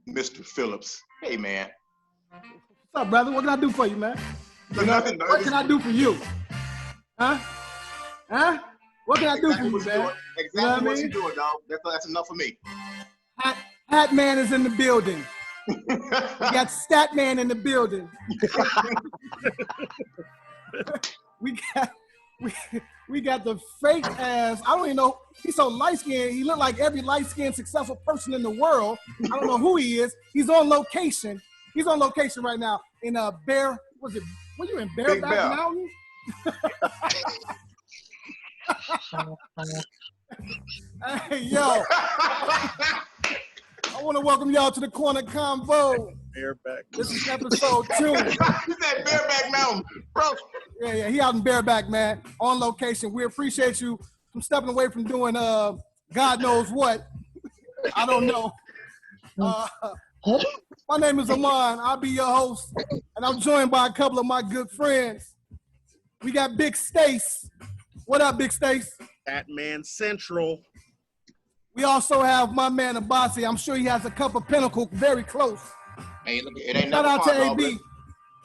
Mr. Phillips. Hey, man. What's up, brother? What can I do for you, man? Nothing. What can I do for you? Huh? Huh? What can I do for you, man? Exactly what you doing, dog. That's enough for me. Hat Man is in the building. We got Stat Man in the building. we got the fake ass. I don't even know. He's so light skinned. He looked like every light skinned successful person in the world. I don't know who he is. He's on location. He's on location right now in Bear. Were you in Bareback Mountain? Hey, yo. I want to welcome y'all to the Corner Convo. Bareback. This is episode 2. You said Bareback Mountain, bro. Yeah, he out in Bareback, man, on location. We appreciate you from stepping away from doing God knows what. I don't know. My name is Amon. I'll be your host, and I'm joined by a couple of my good friends. We got Big Stace. What up, Big Stace? Batman Central. We also have my man Abasi. I'm sure he has a cup of Pinnacle very close. Hey, look, it ain't Shout nothing out to far, AB. dog.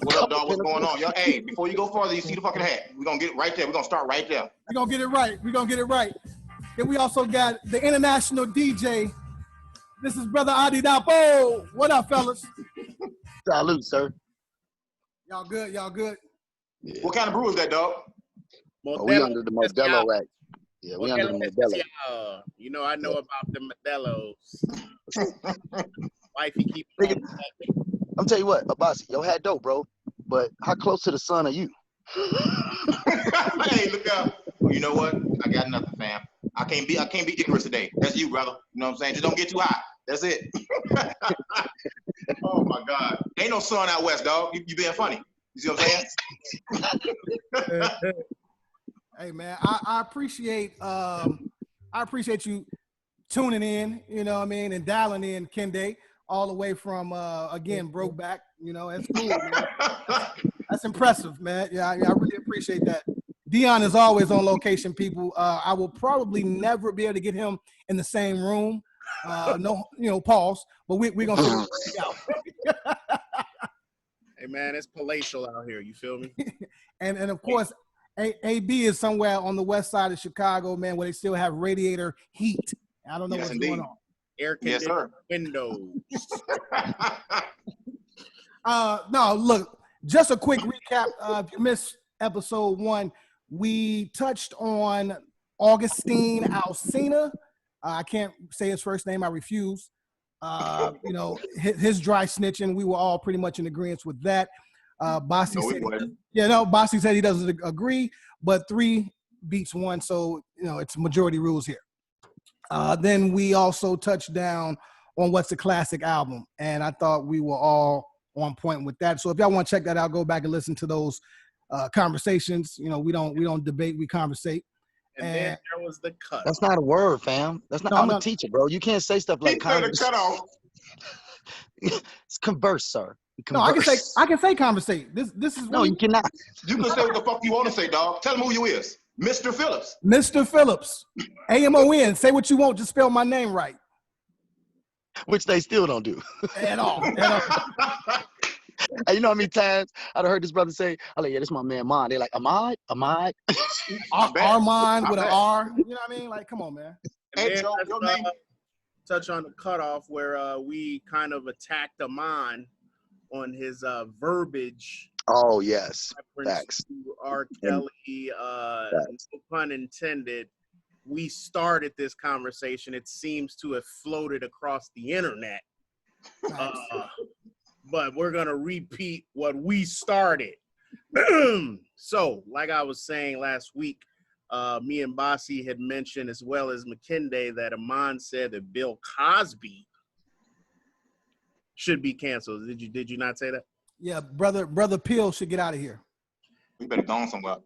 What up, dog? What's going on? Yo, hey, before you go farther, you see the fucking hat. We're going to get it right there. We're going to start right there. We're going to get it right. Then we also got the international DJ. This is Brother Adi Dapo. What up, fellas? Salute, sir. Y'all good? Yeah. What kind of brew is that, dog? We under the Modelo rack. Yeah, we under the Modelo. You know, I know about the Modelos. Wifey keep on. I'm tell you what, Abasi, your hat dope, bro. But how close to the sun are you? Hey, look out. You know what? I got nothing, fam. I can't be ignorant today. That's you, brother. You know what I'm saying? Just don't get too hot. That's it. Oh my God. Ain't no sun out west, dog. You being funny. You see what I'm saying? Hey man, I appreciate you tuning in, you know what I mean, and dialing in Kinde all the way from again Brokeback. You know, that's cool, man. That's impressive, man. Yeah, I really appreciate that. Dion is always on location, people. I will probably never be able to get him in the same room. No, you know, pause. But we're gonna figure it out. Hey man, it's palatial out here. You feel me? and of course, AB is somewhere on the west side of Chicago, man, where they still have radiator heat. I don't know what's going on. Air conditioned windows. No, look, just a quick recap. If you missed episode 1, we touched on Augustine Alsina. I can't say his first name. I refuse. You know, his dry snitching. We were all pretty much in agreement with that. Bossy said he doesn't agree, but 3 beats 1, so you know it's majority rules here. Then we also touched down on what's the classic album, and I thought we were all on point with that. So if y'all want to check that out, go back and listen to those conversations. You know, we don't debate, we conversate. And then there was the cut. That's not a word, fam. That's not. I'm a teacher, bro. You can't say stuff like converse. Cut off. It's converse, sir. Converse. No, I can say conversate. This is no, you cannot. You can say what the fuck you want to say, dog. Tell them who you is. Mr. Phillips. Mr. Phillips. AMON. Say what you want, just spell my name right. Which they still don't do. At all. Hey, you know how many times I've heard this brother say, "Oh yeah, this is my man, Mon." They're like, Ahmad. Armand with an R. You know what I mean? Like, come on, man. Hey, Joe, touch on the cutoff where we kind of attacked Amon on his verbiage. Oh yes, facts. To R. Kelly, no pun intended. We started this conversation. It seems to have floated across the internet. But we're going to repeat what we started. So, like I was saying last week, me and Bossy had mentioned, as well as McKinde, that Amon said that Bill Cosby should be canceled. Did you not say that? Yeah, brother Peel should get out of here. We better go on somewhere.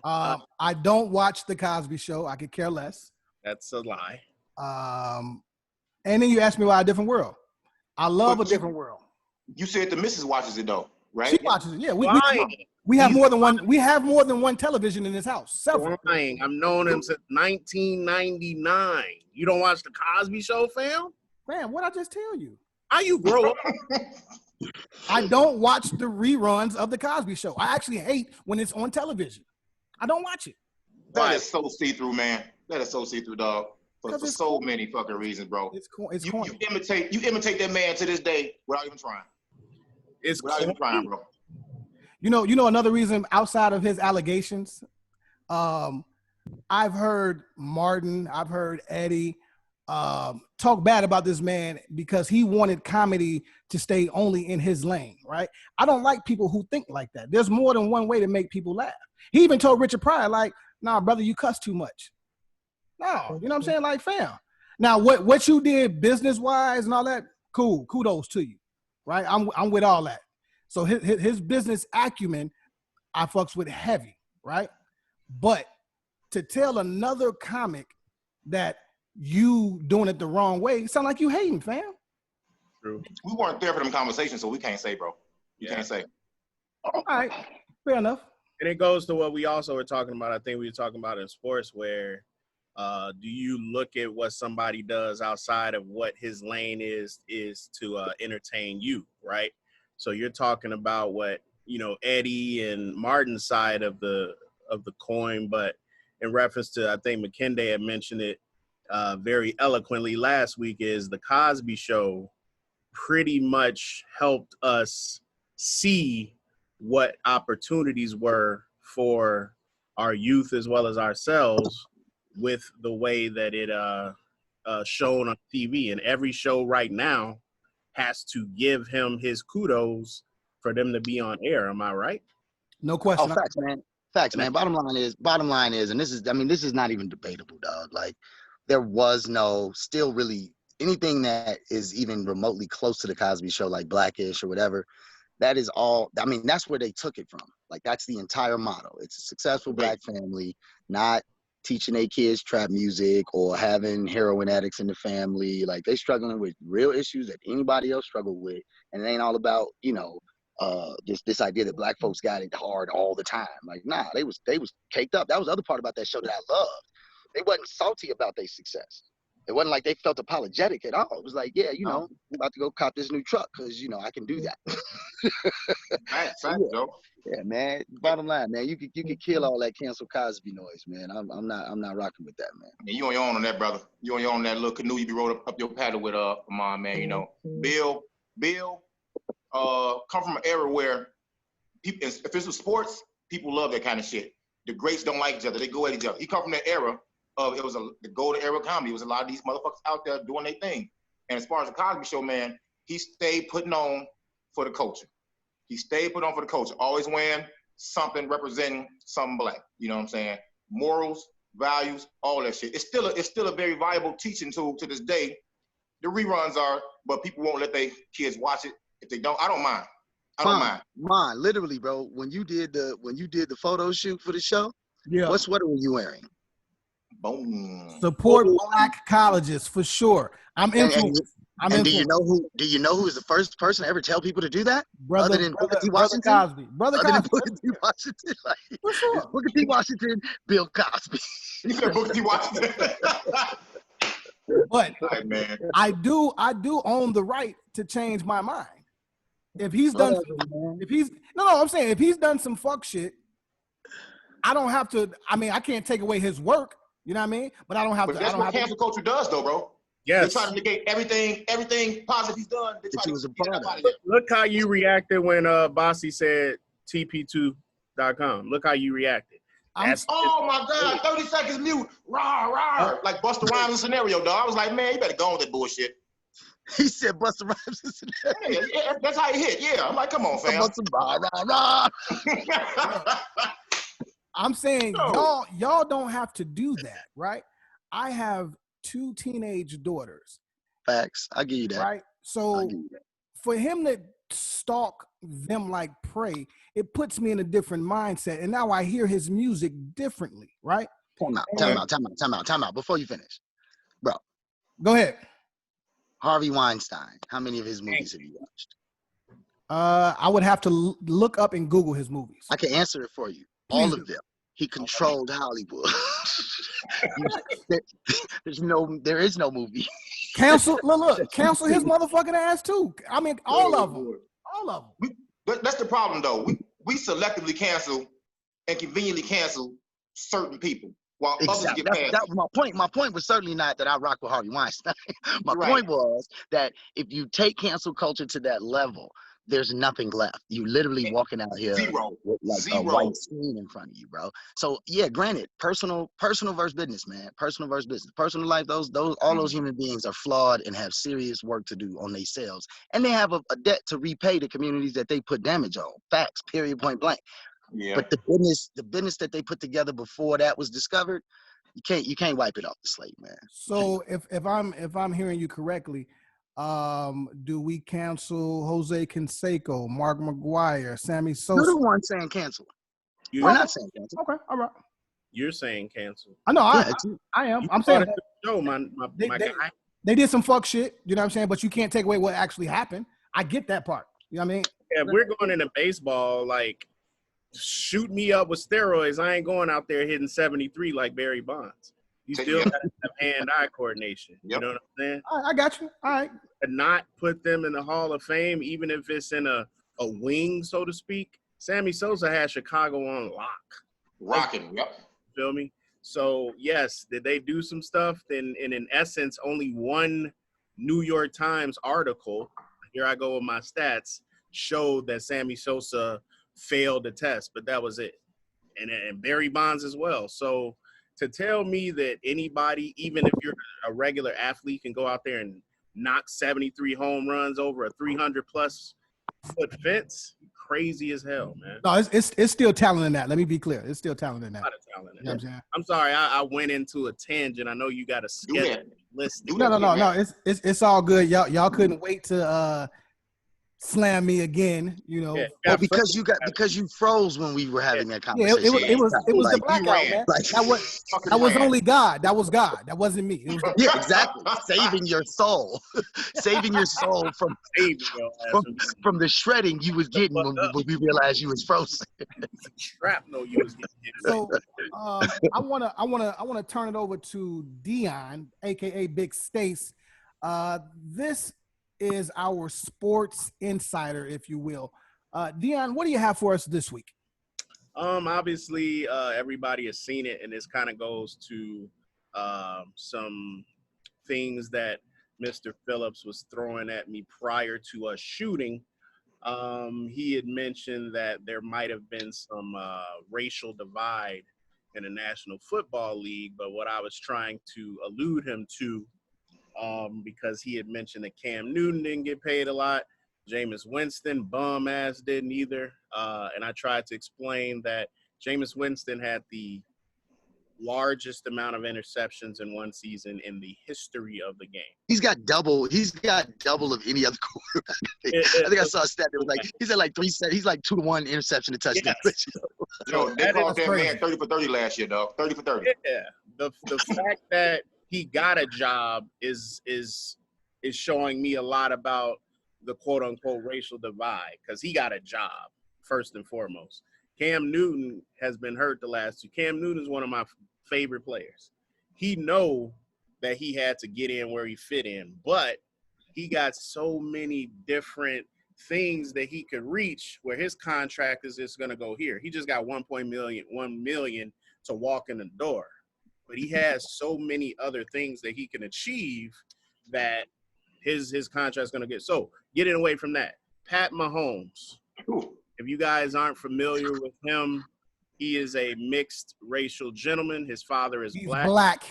I don't watch the Cosby Show. I could care less. That's a lie. And then you asked me why a different world. I love a different world. You said the missus watches it though, right? She watches it. Yeah, we have more than one. We have more than one television in this house. Several. Lying. I've known him since 1999. You don't watch the Cosby Show, fam? Fam, what I just tell you? How you grow up? I don't watch the reruns of the Cosby Show. I actually hate when it's on television. I don't watch it. That is so see-through, man. That is so see-through, dog. For Because it's so corny. many fucking reasons, bro. It's You corny. imitate that man to this day without even trying. It's Without even trying, corny. bro. You know another reason outside of his allegations, I've heard Martin, I've heard Eddie talk bad about this man because he wanted comedy to stay only in his lane, right? I don't like people who think like that. There's more than one way to make people laugh. He even told Richard Pryor, like, nah, brother, you cuss too much. No, you know what I'm saying? Like, fam. Now, what you did business-wise and all that, cool, kudos to you, right? I'm with all that. So his business acumen, I fucks with heavy, right? But to tell another comic that you doing it the wrong way, sound like you hating, fam. True. We weren't there for them conversations, so we can't say, bro. You can't say. All right, fair enough. And it goes to what we also were talking about. I think we were talking about in sports where do you look at what somebody does outside of what his lane is to entertain you, right? So you're talking about what, Eddie and Martin's side of the coin, but in reference to, I think McKinde had mentioned it very eloquently last week, is the Cosby Show pretty much helped us see what opportunities were for our youth as well as ourselves with the way that it shown on TV. And every show right now has to give him his kudos for them to be on air. Am I right? No question. Oh, facts, man. Facts, man. Bottom line is, and this is not even debatable, dog. Like, there was still really anything that is even remotely close to the Cosby Show, like Blackish or whatever. That is all. I mean, that's where they took it from. Like, that's the entire motto. It's a successful black family, not teaching their kids trap music or having heroin addicts in the family. Like, they struggling with real issues that anybody else struggled with, and it ain't all about this idea that black folks got it hard all the time. Like, nah, they was caked up. That was the other part about that show that I loved. They wasn't salty about their success. It wasn't like they felt apologetic at all. It was like, yeah, I'm about to go cop this new truck because I can do that. Yeah, man. Bottom line, man, you could kill all that cancel Cosby noise, man. I'm not rocking with that, man. Yeah, you on your own on that, brother. You on your own on that little canoe you be rowing up your paddle with mom, man. Bill come from an era where people, if this was sports, people love that kind of shit. The greats don't like each other. They go at each other. He come from that era of the golden era of comedy. It was a lot of these motherfuckers out there doing their thing. And as far as the Cosby Show, man, he stayed putting on for the culture. He stayed put on for the culture. Always wearing something representing something black. You know what I'm saying? Morals, values, all that shit. It's still a very viable teaching tool to this day. The reruns are, but people won't let their kids watch it. If they don't, I don't mind. I don't mind. Mine, literally, bro. When you did the photo shoot for the show, Yeah. What sweater were you wearing? Boom. Support black colleges for sure. I'm influenced. Do you know who was the first person to ever tell people to do that? Brother Cosby. Brother Cosby. Booker T. Washington. For sure. Booker T. Washington, Bill Cosby. You said Booker T. Washington. But right, man. I do own the right to change my mind. If he's done, I'm saying if he's done some fuck shit, I don't have to. I mean, I can't take away his work. You know what I mean? But I don't have to. That's what cancel culture does, though, bro. Yes. They try to negate everything positive he's done. They try to get out of Look how you reacted when Bossy said TP2.com. Look how you reacted. Oh my God, 30 seconds mute. Rah, rah. Like Busta Rhymes scenario, dog. I was like, man, you better go on with that bullshit. He said Busta Rhymes scenario. Yeah, that's how it hit. Yeah. I'm like, come on, fam. Rah, rah, rah. I'm saying y'all don't have to do that, right? I have 2 teenage daughters. Facts. I give you that. Right? So for him to stalk them like prey, it puts me in a different mindset. And now I hear his music differently, right? Time out. Before you finish. Bro. Go ahead. Harvey Weinstein. How many of his movies have you watched? I would have to look up and Google his movies. I can answer it for you. All of them. He controlled Hollywood. There is no movie Cancel. Look. Cancel his motherfucking ass too. I mean, all of them. All of them. That's the problem, though. We selectively cancel and conveniently cancel certain people while others Exactly. get past. That was my point. My point was certainly not that I rock with Harvey Weinstein. My point was that if you take cancel culture to that level, there's nothing left. You literally walking out here Zero. with like a white screen in front of you, bro. So yeah, granted, personal versus business, man. Personal versus business. Personal life, all those human beings are flawed and have serious work to do on themselves. And they have a debt to repay the communities that they put damage on. Facts, period, point blank. Yeah. But the business that they put together before that was discovered, you can't wipe it off the slate, man. So if I'm hearing you correctly, do we cancel Jose Canseco, Mark McGuire, Sammy Sosa? You're the one saying cancel. We're not saying cancel. Okay, all right. You're saying cancel. I know. Yeah, I am. You I'm saying started the show, my guy. they did some fuck shit. You know what I'm saying? But you can't take away what actually happened. I get that part. You know what I mean? Yeah, if we're going into baseball, like, shoot me up with steroids. I ain't going out there hitting 73 like Barry Bonds. You still have hand-eye coordination. Yep. You know what I'm saying? I got you. All right. To not put them in the Hall of Fame, even if it's in a wing, so to speak. Sammy Sosa had Chicago on lock. Rocking. Yep. Feel me? So, yes, did they do some stuff? And in essence, only one New York Times article, here I go with my stats, showed that Sammy Sosa failed the test, but that was it. And Barry Bonds as well. So to tell me that anybody, even if you're a regular athlete, can go out there and knock 73 home runs over a 300-plus foot fence, crazy as hell, man. No, it's still talent in that. Let me be clear. It's still talent in that. A lot of talent in You know that. what I'm saying? I'm sorry, I went into a tangent. I know you got a schedule list. No. It's all good. Y'all couldn't wait to slam me again. You know. Yeah, Well, because you froze when we were having that Yeah, conversation. it was like, the blackout, man. like- That was only God. That was God. That wasn't me. It was Yeah, exactly. Saving your soul, saving your soul from the shredding you was getting when we realized you was frozen. Shrapnel you was getting. So I wanna turn it over to Dion, aka Big Stace. This is our sports insider, if you will. Dion, what do you have for us this week? Obviously, everybody has seen it, and this kind of goes to some things that Mr. Phillips was throwing at me prior to us shooting. He had mentioned that there might have been some racial divide in the National Football League, but what I was trying to allude him to, because he had mentioned that Cam Newton didn't get paid a lot, Jameis Winston, bum ass, didn't either. And I tried to explain that Jameis Winston had the largest amount of interceptions in one season in the history of the game. He's got double of any other quarterback. I think I saw a stat that was like he's at like 3 sets. He's like 2-to-1 interception to touchdown. Yes. Yo, they called that man 30 for 30 last year, dog. 30 for 30. Yeah. The fact that he got a job is showing me a lot about the quote unquote racial divide, because he got a job first and foremost. Cam Newton has been hurt the last two. Cam Newton is one of my favorite players. He know that he had to get in where he fit in, but he got so many different things that he could reach where his contract is just going to go here. He just got $1 million to walk in the door, but he has so many other things that he can achieve that his contract is going to get. So getting away from that, Pat Mahomes. Ooh. If you guys aren't familiar with him, he is a mixed racial gentleman. His father is black.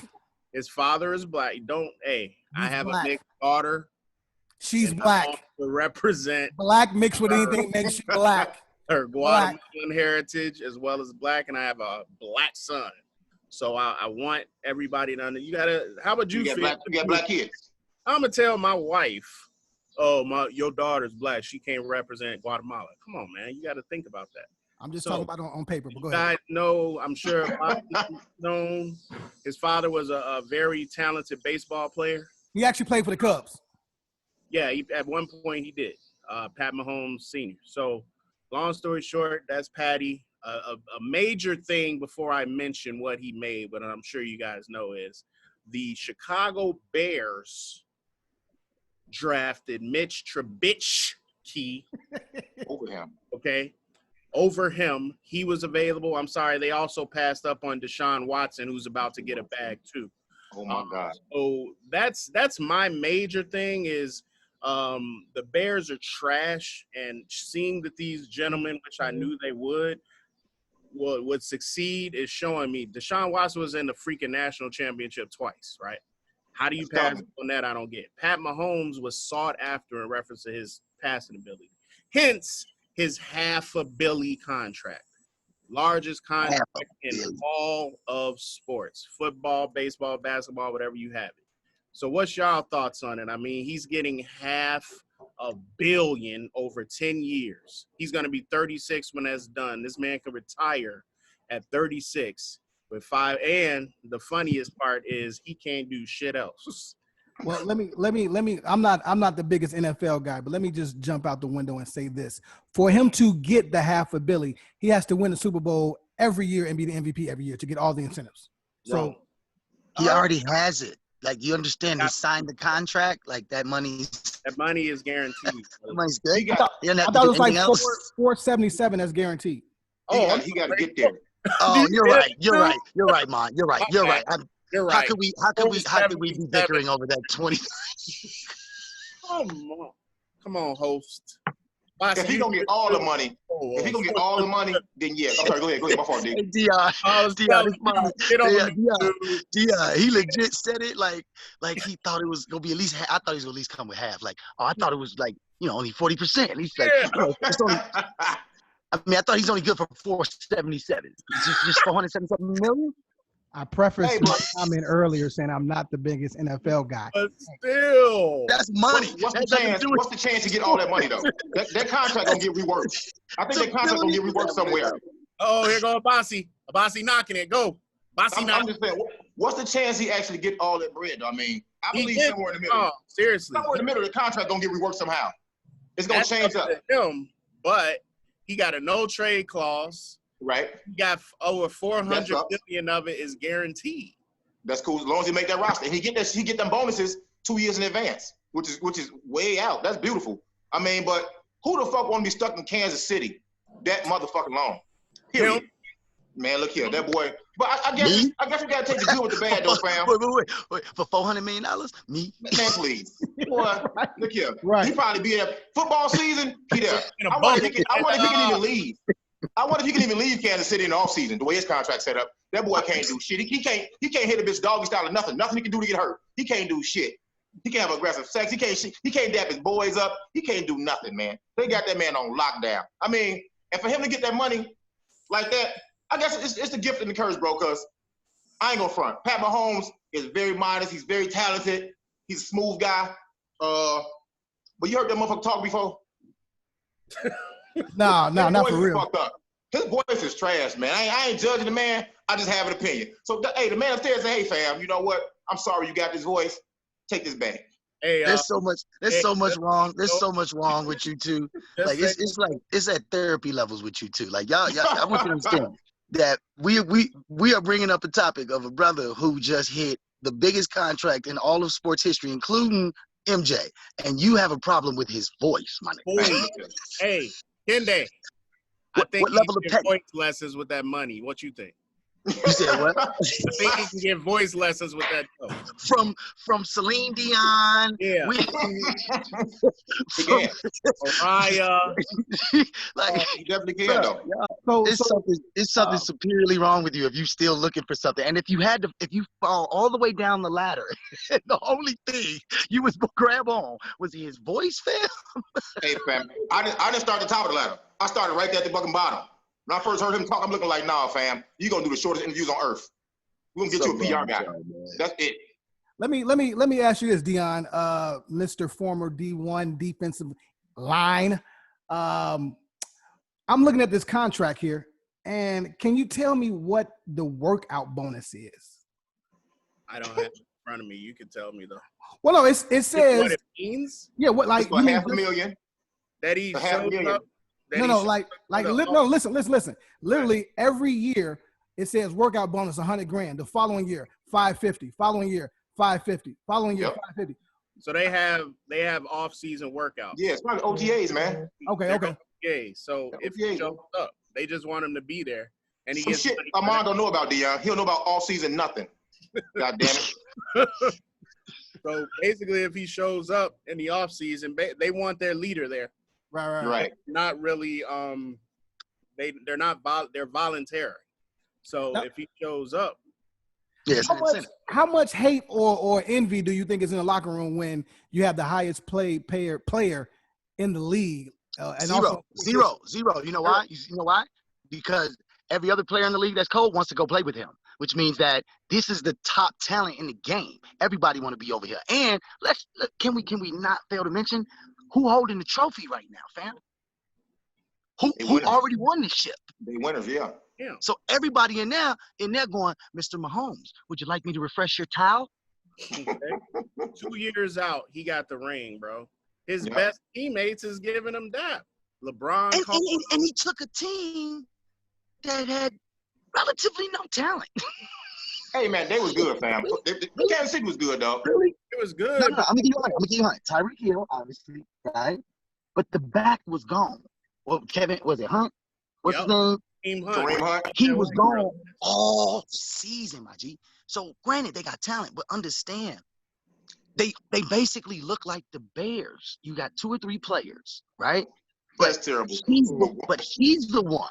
His father is black. I have black. a mixed daughter. She's black. To represent Black mixed with anything makes you black. her Guatemalan heritage as well as black, and I have a black son. So I want everybody to understand. How about you? You got black kids. I'm gonna tell my wife, your daughter's black. She can't represent Guatemala. Come on, man. You got to think about that. I'm just talking about it on paper, but go ahead. Guys know, I'm sure known, his father was a very talented baseball player. He actually played for the Cubs. Yeah, at one point he did. Pat Mahomes Sr. So long story short, that's Patty. A major thing before I mention what he made, but I'm sure you guys know, is the Chicago Bears drafted Mitch Trubisky Over him. okay, over him. He was available. I'm sorry, they also passed up on Deshaun Watson, who's about to get a bag too. Oh my God. So that's my major thing is the Bears are trash, and seeing that these gentlemen, which I knew they would succeed, is showing me Deshaun Watson was in the freaking national championship twice, right? How do you pass on that? I don't get. Pat Mahomes was sought after in reference to his passing ability. Hence his $500 million contract. Largest contract in all of sports. Football, baseball, basketball, whatever you have it. So what's y'all thoughts on it? I mean, he's getting $500 million over 10 years. He's going to be 36 when that's done. This man can retire at 36 with 5. And the funniest part is he can't do shit else. Well, let me. I'm not the biggest NFL guy, but let me just jump out the window and say this: for him to get the $500 million, he has to win the Super Bowl every year and be the MVP every year to get all the incentives. So he already has it. Like, you understand? He signed the contract. Like, that money is guaranteed. That money's good. I thought it was like $477 that's guaranteed. He got to get there. Oh, you're right, man. You're right. You're right. How could we be bickering over that 20? Come on, host. If he gonna get all the money, then yes. I'm sorry, go ahead. My fault, D. Dion, he legit said it like he thought it was gonna be at least. I thought he was gonna at least come with half. Like, I thought it was like, only 40%. He's like, it's only. I thought he's only good for 477. Just 477 million. I prefaced my comment earlier saying I'm not the biggest NFL guy. But still. That's money. What's the chance to get all that money, though? That contract going to get reworked. I think that contract going to get reworked somewhere. Oh, here goes Bossy. Bossy knocking it. Go. Bossy knocking. I'm just saying, what's the chance he actually get all that bread, though? I mean, I believe somewhere in the middle. Oh, seriously. Somewhere in the middle, the contract going to get reworked somehow. It's going to change up. Him, but he got a no-trade clause. Right. He got over $400 million of it is guaranteed. That's cool as long as he make that roster. And he get them bonuses 2 years in advance, which is way out. That's beautiful. I mean, but who the fuck want to be stuck in Kansas City that motherfucking long? Period. Man, look here, that boy. But I guess we gotta take the good with the bad, though, fam. Wait. For $400 million, me? Man, please. Boy, look here. Right. He probably be there. Football season, he there. I wonder if he can even leave. I wonder if he can even leave Kansas City in the offseason, the way his contract set up. That boy can't do shit. He can't hit a bitch doggy style or nothing. Nothing he can do to get hurt. He can't do shit. He can't have aggressive sex. He can't dap his boys up. He can't do nothing, man. They got that man on lockdown. I mean, and for him to get that money like that, I guess it's the gift and the curse, bro, because I ain't gonna front. Pat Mahomes is very modest. He's very talented. He's a smooth guy. But you heard that motherfucker talk before? No, not for real. Fucked up. His voice is trash, man. I ain't judging the man. I just have an opinion. So, hey, the man upstairs say, hey, fam, you know what? I'm sorry you got this voice. Take this back. Hey, there's so much wrong. There's so much wrong with you two. Like, it's at therapy levels with you two. Like, y'all I want you to understand that we are bringing up a topic of a brother who just hit the biggest contract in all of sports history, including MJ, and you have a problem with his voice, my nigga. Hey, Kinde. I think what level of get voice lessons with that money. What you think? You said what? I think he can get voice lessons with that though. From Celine Dion. Yeah. Mariah. Like, he definitely can though. Yeah. It's something superiorly wrong with you if you still looking for something. And if you fall all the way down the ladder, the only thing you was gonna grab on was his voice, fam. Hey, fam. I didn't start at the top of the ladder. I started right there at the fucking bottom. When I first heard him talk, I'm looking like, nah, fam, you gonna do the shortest interviews on earth. We're gonna get you a PR guy. That's it. Let me ask you this, Dion, Mr. Former D1 defensive line. I'm looking at this contract here, and can you tell me what the workout bonus is? I don't have it in front of me. You can tell me though. Well, no, it says what it means. Yeah, what like you mean $500,000 that he showed up. Listen. Literally every year it says workout bonus $100,000. The following year, $550. Following year, $550. Following year, $550. So they have off-season workouts. Yeah, it's probably OTAs, man. Okay. Okay. So if he OTAs. shows up, they just want him to be there, and he Some gets shit money for Armand don't know about, Dion. He don't know about all season nothing. God damn it. that. So basically, if he shows up in the off-season, they want their leader there. Right. Not really. They're voluntary. So if he shows up, Yeah, it's an incentive. How much hate or envy do you think is in the locker room when you have the highest player in the league? And Zero. You know why? You know why? Because every other player in the league that's cold wants to go play with him, which means that this is the top talent in the game. Everybody want to be over here. And can we not fail to mention who holding the trophy right now, fam? Who already won this ship? They winners, yeah. yeah. So everybody in there going, Mr. Mahomes, would you like me to refresh your towel? Okay. 2 years out, he got the ring, bro. His best teammates is giving him that. LeBron. And he took a team that had relatively no talent. Hey, man, they was good, fam. Kansas City was good, though. Really? It was good. No, I'm gonna give you 100. Tyreek Hill, obviously, right? But the back was gone. Well, Kevin, was it Hunt? What's his name? Kareem Hunt. He was gone all season, my G. So granted, they got talent, but understand, they basically look like the Bears. You got 2 or 3 players, right? That's terrible. He's the one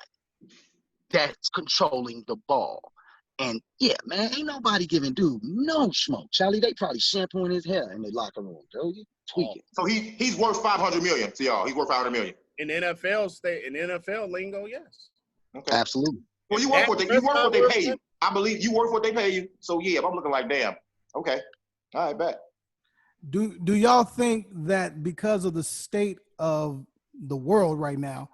that's controlling the ball. And yeah, man, ain't nobody giving dude no smoke. Charlie, they probably shampooing his hair in the locker room. Joe, you tweaking. So he's worth $500 million to y'all. He's worth $500 million. In NFL lingo, yes. Okay. Absolutely. Well, you work what they pay you. I believe you work what they pay you. So yeah, if I'm looking like damn. Okay. All right, bet. Do y'all think that because of the state of the world right now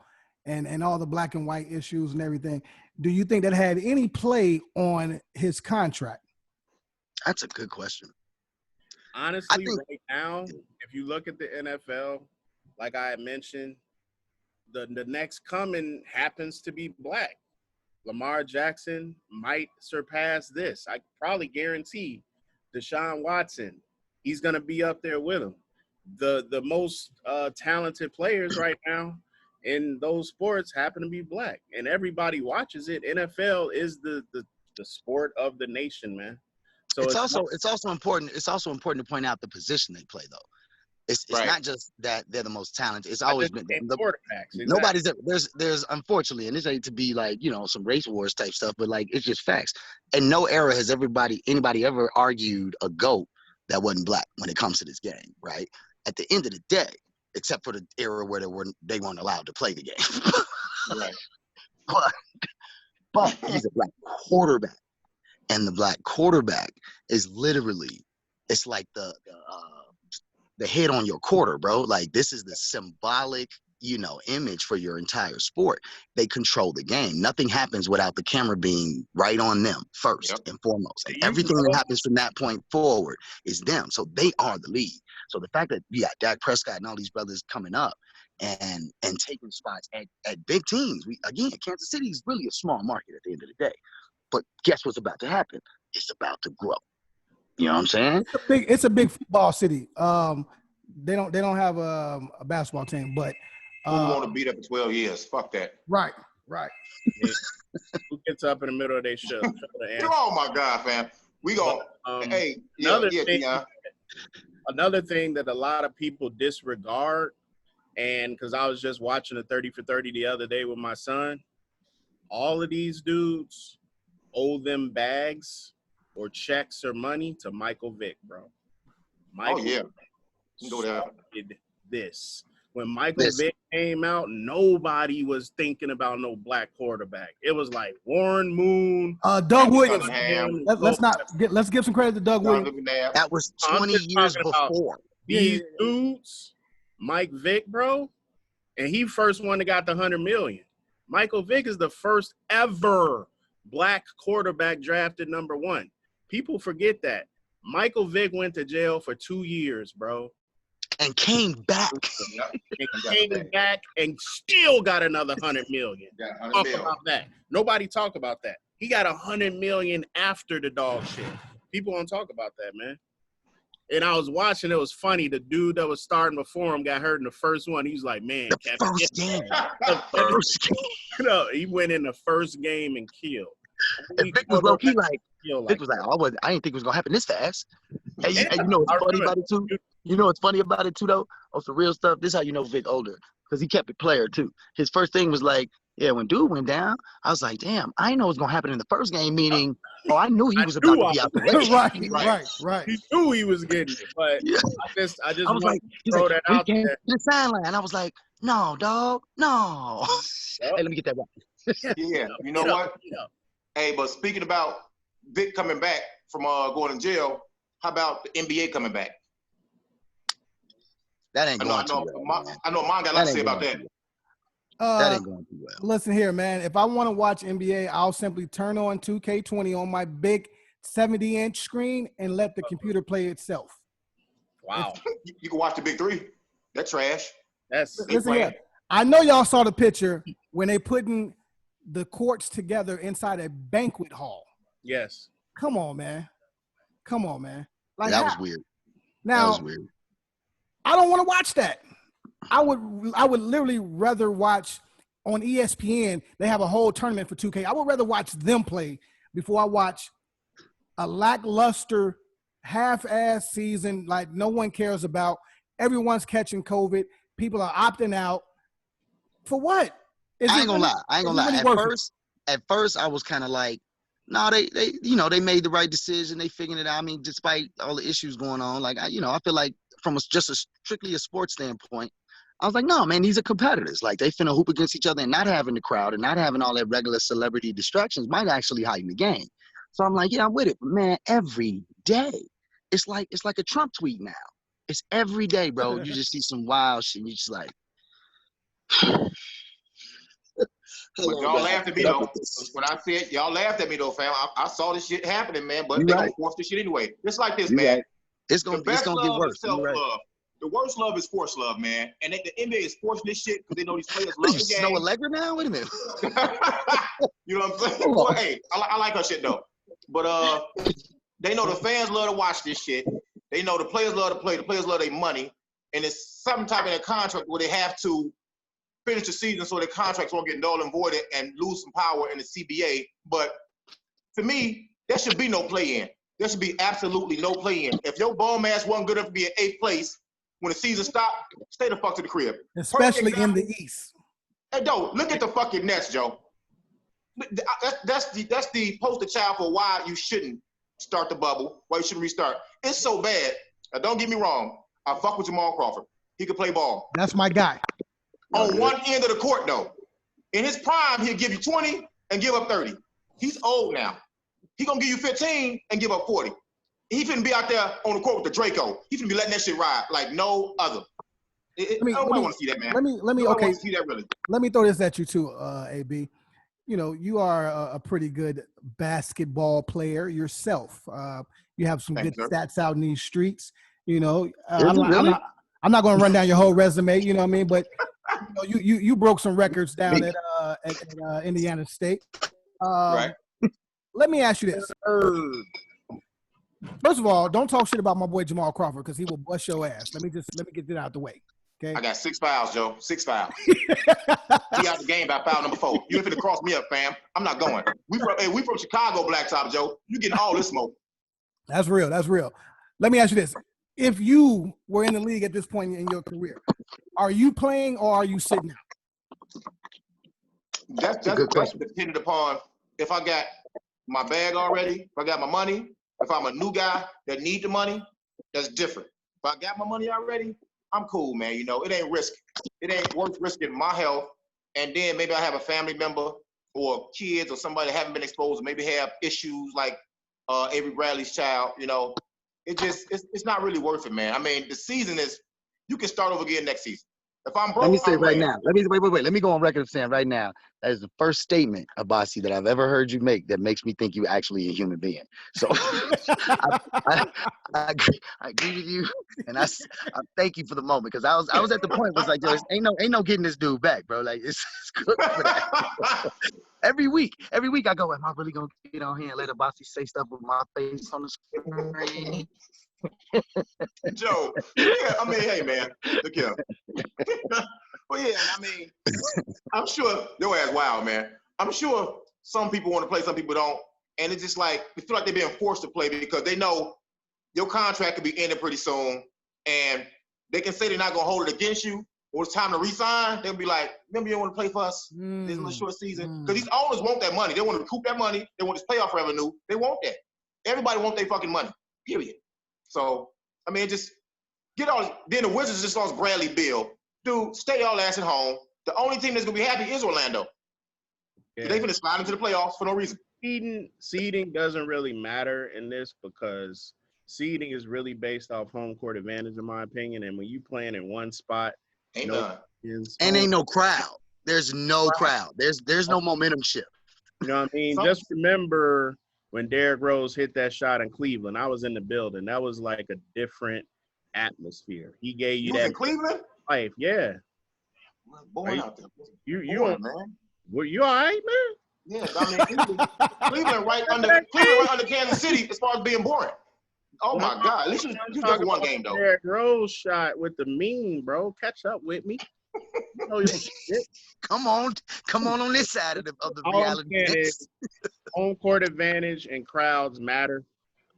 and all the black and white issues and everything, do you think that had any play on his contract? That's a good question. Honestly, right now, if you look at the NFL, like I had mentioned, the next coming happens to be black. Lamar Jackson might surpass this. I probably guarantee Deshaun Watson, he's going to be up there with him. The most talented players right now in those sports happen to be black, and everybody watches it. NFL is the sport of the nation, man. So it's also important. It's also important to point out the position they play, though. It's not just that they're the most talented. It's always been the quarterbacks. Exactly. Nobody's there's unfortunately, and this ain't to be like, some race wars type stuff, but like it's just facts. In no era has anybody ever argued a GOAT that wasn't black when it comes to this game, right? At the end of the day, except for the era where they weren't allowed to play the game. Right. But he's a black quarterback, and the black quarterback is literally, it's like the head on your quarter, bro. Like this is the symbolic, image for your entire sport. They control the game. Nothing happens without the camera being right on them first and foremost. And everything that happens from that point forward is them. So they are the lead. So the fact that you got Dak Prescott and all these brothers coming up and taking spots at big teams. Kansas City is really a small market at the end of the day. But guess what's about to happen? It's about to grow. You know what I'm saying? It's a big football city. They don't have a basketball team, but who want to beat up for 12 years? Fuck that. Right. Who gets up in the middle of their show? Oh my God, fam. We go. Another thing that a lot of people disregard, and because I was just watching a 30 for 30 the other day with my son, all of these dudes owe them bags or checks or money to Michael Vick, bro. Vick Go there. did this. When Michael Vick came out, nobody was thinking about no black quarterback. It was like Warren Moon, Doug Williams. Let's give some credit to Doug Williams. That was 20 years before. These dudes, Mike Vick, bro, and he first one that got the $100 million. Michael Vick is the first ever black quarterback drafted number 1. People forget that. Michael Vick went to jail for 2 years, bro. And came back. And still got another $100 million. Talk about that. Nobody talk about that. He got $100 million after the dog shit. People don't talk about that, man. And I was watching. It was funny. The dude that was starting before him got hurt in the first one. He was like, "Man, The first game. You know, he went in the first game and killed. And Vic was low key like, Vic was like, I didn't think it was gonna happen this fast. And you know what's funny about it too? You know what's funny about it too though? On some real stuff. This is how you know Vic older, because he kept it player too. His first thing was like, yeah, when dude went down, I was like, damn, I didn't know it was gonna happen in the first game. Meaning, I knew he was about to be out the way. Right. He knew he was getting it, but Yeah. I just was like, throw that out there. The sideline. I was like, no, dog, no. Hey, let me get that right. Yeah, you know what? Hey, but speaking about Vic coming back from going to jail, how about the NBA coming back? That ain't going too well. I know mine got a lot to say about that. That ain't going too well. Listen here, man. If I want to watch NBA, I'll simply turn on 2K20 on my big 70-inch screen and let the computer play itself. Wow. You can watch the big three. That's trash. Listen here. I know y'all saw the picture when they putting the courts together inside a banquet hall. Yes. Come on, man. Like that was weird. Now, that was weird. I don't want to watch that. I would literally rather watch on ESPN. They have a whole tournament for 2K. I would rather watch them play before I watch a lackluster, half-ass season like no one cares about. Everyone's catching COVID. People are opting out. For what? I ain't gonna lie. At first, I was kind of like, no, they made the right decision. They figured it out. I mean, despite all the issues going on, like I feel like from strictly a sports standpoint, I was like, no, man, these are competitors. Like they finna hoop against each other, and not having the crowd and not having all that regular celebrity distractions might actually heighten the game. So I'm like, yeah, I'm with it, but man. Every day, it's like a Trump tweet now. It's every day, bro. You just see some wild shit. And you just like. But y'all laughed at me though. When I said y'all laughed at me though, fam, I saw this shit happening, man. But they're gonna force this shit anyway. Just like this, man. Right. It's gonna get worse. Self-love. The worst love is forced love, man. And the NBA is forcing this shit because they know these players love the game. Snow Allegra now? Wait a minute. You know what I'm saying? Boy, hey, I like her shit though. But they know the fans love to watch this shit. They know the players love to play. The players love their money, and it's some type of a contract where they have to finish the season so their contracts won't get null and voided and lose some power in the CBA. But to me, there should be no play-in. There should be absolutely no play-in. If your bum ass wasn't good enough to be in 8th place when the season stopped, stay the fuck to the crib. Especially in the East. Hey, Joe, look at the fucking Nets, Joe. That's the poster child for why you shouldn't start the bubble, why you shouldn't restart. It's so bad. Now, don't get me wrong. I fuck with Jamal Crawford. He could play ball. That's my guy. On one end of the court, though. In his prime, he'll give you 20 and give up 30. He's old now. He gonna give you 15 and give up 40. He finna be out there on the court with the Draco. He finna be letting that shit ride like no other. I don't want to see that, man. Let me okay. See that really. Let me throw this at you too, AB. You know, you are a pretty good basketball player yourself. You have some good stats out in these streets. You know, I'm not going to run down your whole resume. You know what I mean? But you know, you broke some records down at Indiana State. Right. Let me ask you this. First of all, don't talk shit about my boy Jamal Crawford because he will bust your ass. Let me get that out the way. Okay. I got 6 fouls, Joe. 6 fouls. He out the game by foul number 4. You ain't finna cross me up, fam. I'm not going. We from Chicago, Blacktop, Joe. You getting all this smoke. That's real. Let me ask you this. If you were in the league at this point in your career, are you playing or are you sitting out? That's dependent upon if I got my bag already, if I got my money, if I'm a new guy that need the money, that's different. If I got my money already, I'm cool, man. You know, it ain't risky. It ain't worth risking my health. And then maybe I have a family member or kids or somebody that haven't been exposed, maybe have issues like Avery Bradley's child, you know. It's not really worth it, man. I mean, the season is, you can start over again next season. If I'm broke, let me say right now. Let me go on record of saying right now that is the first statement, Abasi, that I've ever heard you make that makes me think you actually a human being. So I agree with you, and I thank you for the moment because I was at the point was like, yo, ain't no getting this dude back, bro. Like it's good for that. Every week I go, am I really gonna get on here and let Abasi say stuff with my face on the screen? Joe. Yeah, I mean, hey man, look here. But yeah, I mean, I'm sure your ass wild, man. I'm sure some people want to play, some people don't, and it's just like they feel like they're being forced to play because they know your contract could be ending pretty soon, and they can say they're not gonna hold it against you. When it's time to resign, they'll be like, "Remember, you don't want to play for us this little short season?" Because these owners want that money. They want to recoup that money. They want this playoff revenue. They want that. Everybody wants their fucking money. Period. So I mean, just get all. Then the Wizards just lost Bradley Beal. Dude, stay y'all ass at home. The only team that's gonna be happy is Orlando. Yeah. They finna slide into the playoffs for no reason. Seeding doesn't really matter in this because seeding is really based off home court advantage, in my opinion. And when you playing in one spot, Ain't none. And ain't no crowd. There's no crowd. There's no momentum shift. You know what I mean? Just remember when Derrick Rose hit that shot in Cleveland. I was in the building. That was like a different atmosphere. He gave you that in Cleveland life. Yeah. Born out there. You man. Were you all right, man? Yeah, I mean Cleveland right under Kansas City as far as being boring. Oh my God! At least you just one game though. Derrick Rose shot with the mean, bro. Catch up with me. You know your shit. Come on this side of the reality. Home court advantage and crowds matter.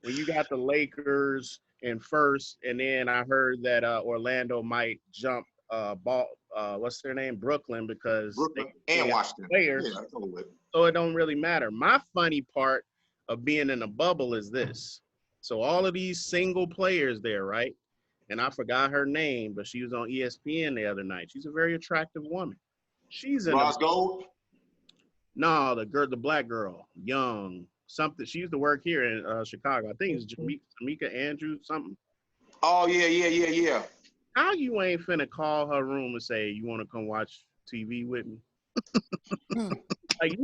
When you got the Lakers in first, and then I heard that Orlando might jump what's their name? Brooklyn, because they and Washington players. Yeah, so it don't really matter. My funny part of being in a bubble is this. So all of these single players there, right? And I forgot her name, but she was on ESPN the other night. She's a very attractive woman. She's in Gold? No, the black girl, young, something. She used to work here in Chicago. I think it's Jamaica Andrews, something. Oh, yeah. How you ain't finna call her room and say, you want to come watch TV with me? Like,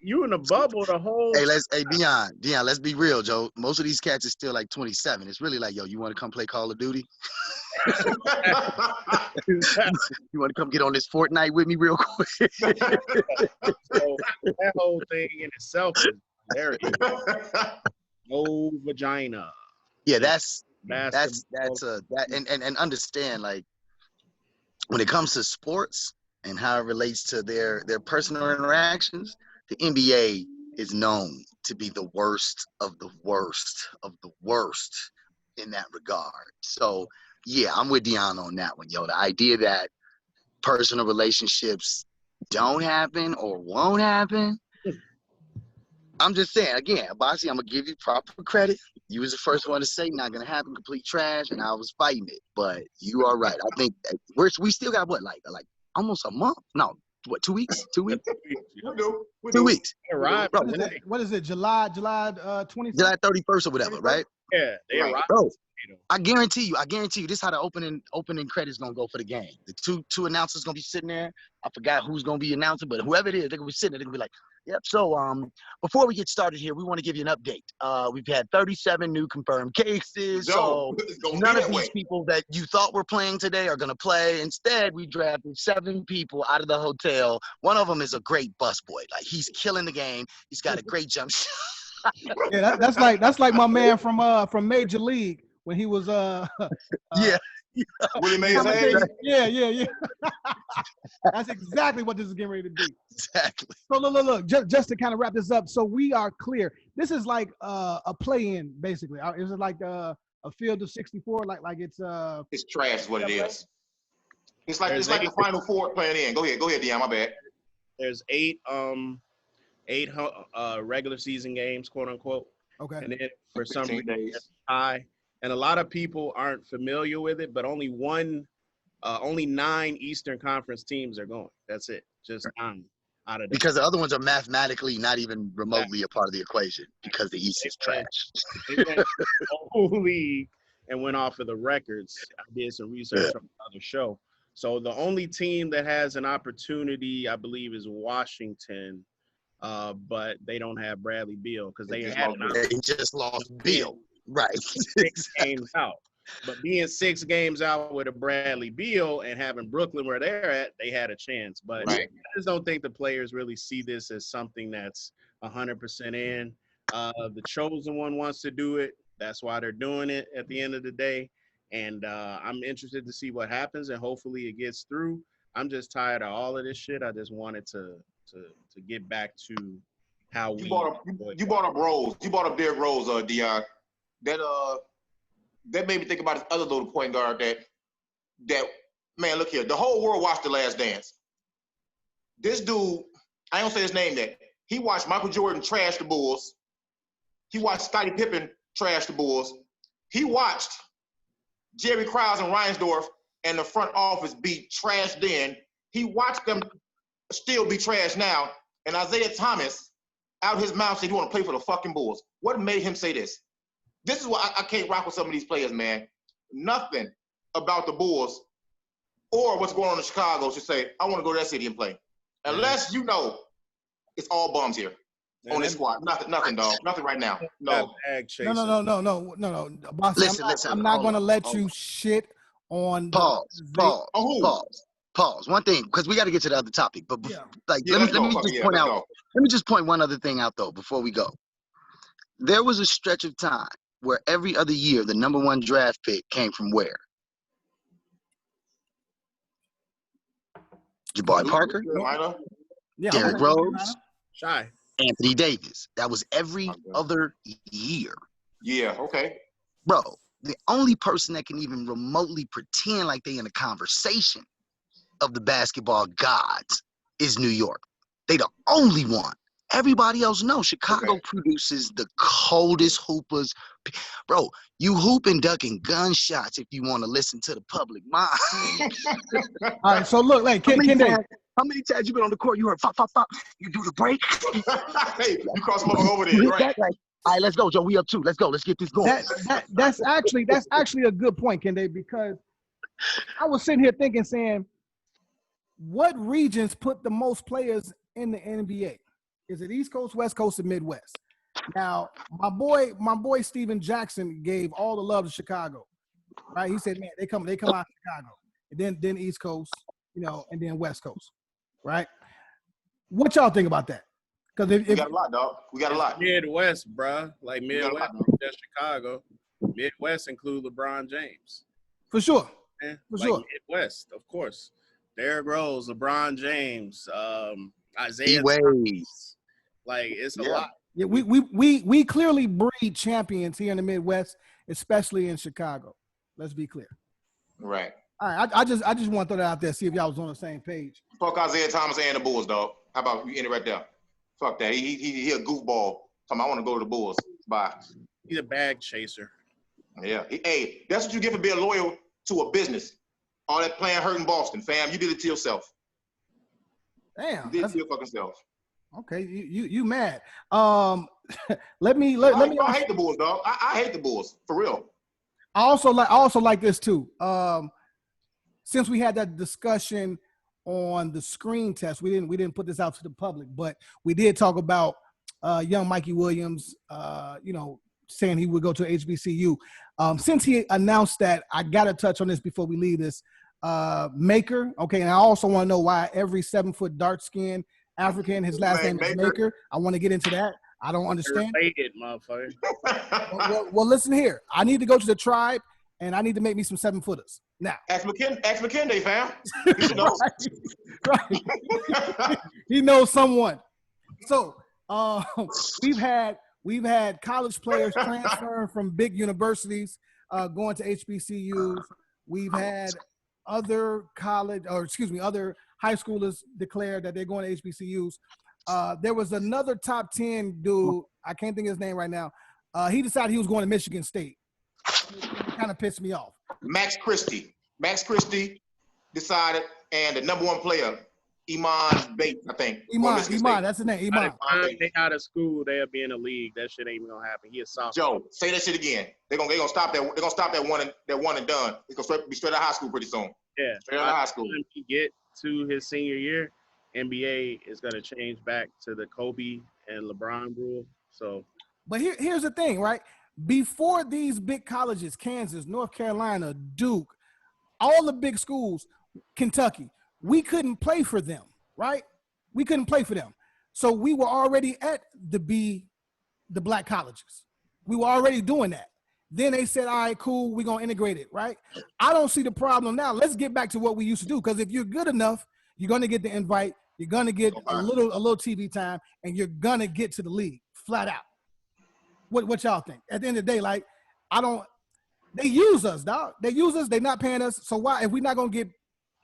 you in a bubble the whole. Hey, Dion, let's be real, Joe. Most of these cats is still like 27. It's really like, yo, you want to come play Call of Duty? You want to come get on this Fortnite with me real quick? So that whole thing in itself is hilarious. No vagina. Yeah, and understand, like, when it comes to sports and how it relates to their personal interactions, the NBA is known to be the worst of the worst of the worst in that regard. So, yeah, I'm with Dion on that one, yo. The idea that personal relationships don't happen or won't happen, I'm just saying, again, Bossy, I'm going to give you proper credit. You was the first one to say not going to happen, complete trash, and I was fighting it. But you are right. I think we still got, what, like almost a month? No, what, 2 weeks? 2 weeks? We do. 2 weeks. Right. Bro, what is it, July 20th? July 31st or whatever, right? Yeah, they arrived. Bro, I guarantee you, this is how the opening credits gonna go for the game. The two announcers gonna be sitting there. I forgot who's gonna be announcing, but whoever it is, they're gonna be sitting there. They're gonna be like, "Yep." So, before we get started here, we want to give you an update. We've had 37 new confirmed cases. So none of these people that you thought were playing today are gonna play. Instead, we drafted 7 people out of the hotel. One of them is a great busboy. Like, he's killing the game. He's got a great jump shot. Yeah, that's like my man from Major League when he was yeah. Willie Mays. Yeah. That's exactly what this is getting ready to be. Exactly. So look. Just to kind of wrap this up, so we are clear. This is like a play-in, basically. Is it like a field of 64? Like it's trash, is what it is. It's like the Final Four playing in. Go ahead, Dion. My bad. There's 8 regular season games, quote unquote. Okay. And then for some reason it's high. And a lot of people aren't familiar with it, but only 9 Eastern Conference teams are going. That's it. Just 9 out of them. Because the other ones are mathematically not even remotely a part of the equation because the East is trash. They went the whole league and went off of the records. I did some research on another show. So the only team that has an opportunity, I believe, is Washington. But they don't have Bradley Beal because they just lost Beal. Right. 6 games out. But being 6 games out with a Bradley Beal and having Brooklyn where they're at, they had a chance. But I just don't think the players really see this as something that's 100% in. The chosen one wants to do it. That's why they're doing it at the end of the day. And I'm interested to see what happens, and hopefully it gets through. I'm just tired of all of this shit. I just wanted to get back to how You brought up Rose. You brought up Derrick Rose, Dion. That made me think about this other little point guard that man, look here. The whole world watched The Last Dance. This dude, I don't say his name yet. He watched Michael Jordan trash the Bulls. He watched Scottie Pippen trash the Bulls. He watched Jerry Krause and Reinsdorf and the front office be trashed then. He watched them still be trashed now. And Isaiah Thomas, out his mouth, said he want to play for the fucking Bulls. What made him say this? This is why I can't rock with some of these players, man. Nothing about the Bulls or what's going on in Chicago should say, I want to go to that city and play. Unless you know it's all bums here on this squad. Nothing, dog. Nothing right now. No. No. Bossy, Listen, I'm not going to let you shit on. Pause. One thing, because we got to get to the other topic. But let me just point one other thing out though before we go. There was a stretch of time where every other year the number 1 draft pick came from where? Jabari Parker, Derrick Rose, Shy, Anthony Davis. That was every other year. Yeah, okay. Bro, the only person that can even remotely pretend like they in a conversation of the basketball gods is New York. They the only one. Everybody else knows Chicago produces the coldest hoopers. Bro, you hooping, ducking gunshots if you want to listen to the public mind. All right, so look, like, Kinde. How many times you been on the court? You heard pop, pop, pop. You do the break. Hey, you cross them over there, right? All right, let's go, Joe. We up 2. Let's go. Let's get this going. That's actually a good point, Kinde, because I was sitting here saying, what regions put the most players in the NBA? Is it East Coast, West Coast, or Midwest? Now, my boy Steven Jackson gave all the love to Chicago, right? He said, man, they come out of Chicago, and then East Coast, and then West Coast, right? What y'all think about that? Because we got a lot, dog. We got a lot. Midwest, bruh. Like Midwest, that's Chicago. Midwest include LeBron James. For sure. Yeah, sure. Midwest, of course. Derrick Rose, LeBron James, Isaiah Thomas. Like, it's a lot. Yeah, we clearly breed champions here in the Midwest, especially in Chicago. Let's be clear. Right. All right. I just want to throw that out there, see if y'all was on the same page. Fuck Isaiah Thomas and the Bulls, dog. How about you end it right there? Fuck that. He a goofball. I want to go to the Bulls. Bye. He's a bag chaser. Yeah. Hey, that's what you get for being loyal to a business. All that playing hurt in Boston, fam. You did it to yourself. Damn. You did it to your fucking self. Okay, you mad? I hate the Bulls, dog. I hate the Bulls for real. I also like this too. Since we had that discussion on the screen test, we didn't put this out to the public, but we did talk about young Mikey Williams. Saying he would go to HBCU. Since he announced that, I gotta touch on this before we leave this. Maker, okay, and I also want to know why every 7-foot dark-skinned African, his last name is Maker. I want to get into that. I don't understand. Related, motherfucker. Well, listen here. I need to go to the tribe, and I need to make me some 7-footers. Now. Ask McKinney, fam. He should know. Right. He knows someone. So we've had college players transferring from big universities, going to HBCUs. We've had other high schoolers declare that they're going to HBCUs. There was another top 10 dude, I can't think of his name right now. He decided he was going to Michigan State. It kind of pissed me off. Max Christie decided, and the number 1 player, Iman Bates, I think. Iman, that's his name, Iman. They out of school, they'll be in the league. That shit ain't even gonna happen. He a sophomore. Joe, say that shit again. They're gonna stop that. They're gonna stop that one and done. It's gonna be straight out of high school pretty soon. Yeah, straight out of high school. When he get to his senior year, NBA is gonna change back to the Kobe and LeBron rule. So, but here's the thing, right? Before these big colleges, Kansas, North Carolina, Duke, all the big schools, Kentucky, we couldn't play for them, right? We couldn't play for them. So we were already at the black colleges. We were already doing that. Then they said, all right, cool, we're gonna integrate it, right? I don't see the problem now. Let's get back to what we used to do. Because if you're good enough, you're gonna get the invite, you're gonna get a little TV time, and you're gonna get to the league, flat out. What y'all think? At the end of the day, like, they use us, dog. They use us, they're not paying us. So why, if we're not gonna get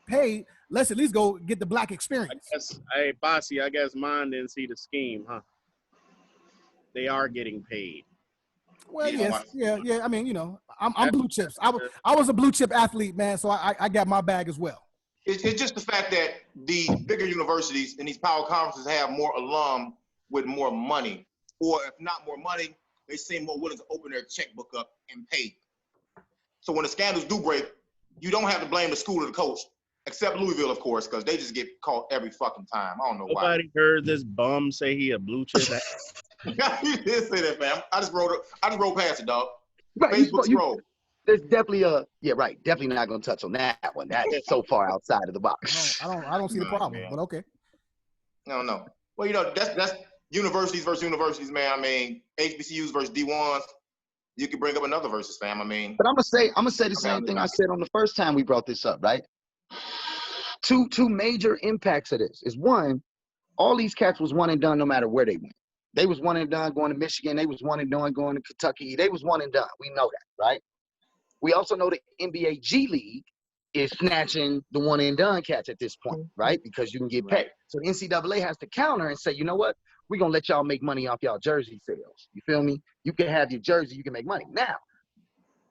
paid, let's at least go get the black experience. Hey, Bossy, I guess mine didn't see the scheme, huh? They are getting paid. Well, yes, yeah. I mean, I'm blue chips. I was a blue chip athlete, man. So I got my bag as well. It's just the fact that the bigger universities and these power conferences have more alum with more money, or if not more money, they seem more willing to open their checkbook up and pay. So when the scandals do break, you don't have to blame the school or the coach, except Louisville, of course, because they just get caught every fucking time. I don't know why. Nobody heard this bum say he a blue chip. You didn't say that, fam. I just rolled past it, dog. Right, Facebook scroll. There's definitely definitely not gonna touch on that one. That's so far outside of the box. I don't see the problem, man. but okay. No. Well, that's universities versus universities, man. I mean, HBCUs versus D1s. You could bring up another versus, fam. I mean, but I'm gonna say the same thing I said on the first time we brought this up, right? Two major impacts of this is, one, all these cats was one and done no matter where they went. They was one and done going to Michigan. They was one and done going to Kentucky. They was one and done. We know that, right? We also know the NBA G League is snatching the one and done cats at this point, right? Because you can get paid. So the NCAA has to counter and say, you know what? We're going to let y'all make money off y'all jersey sales. You feel me? You can have your jersey. You can make money. Now,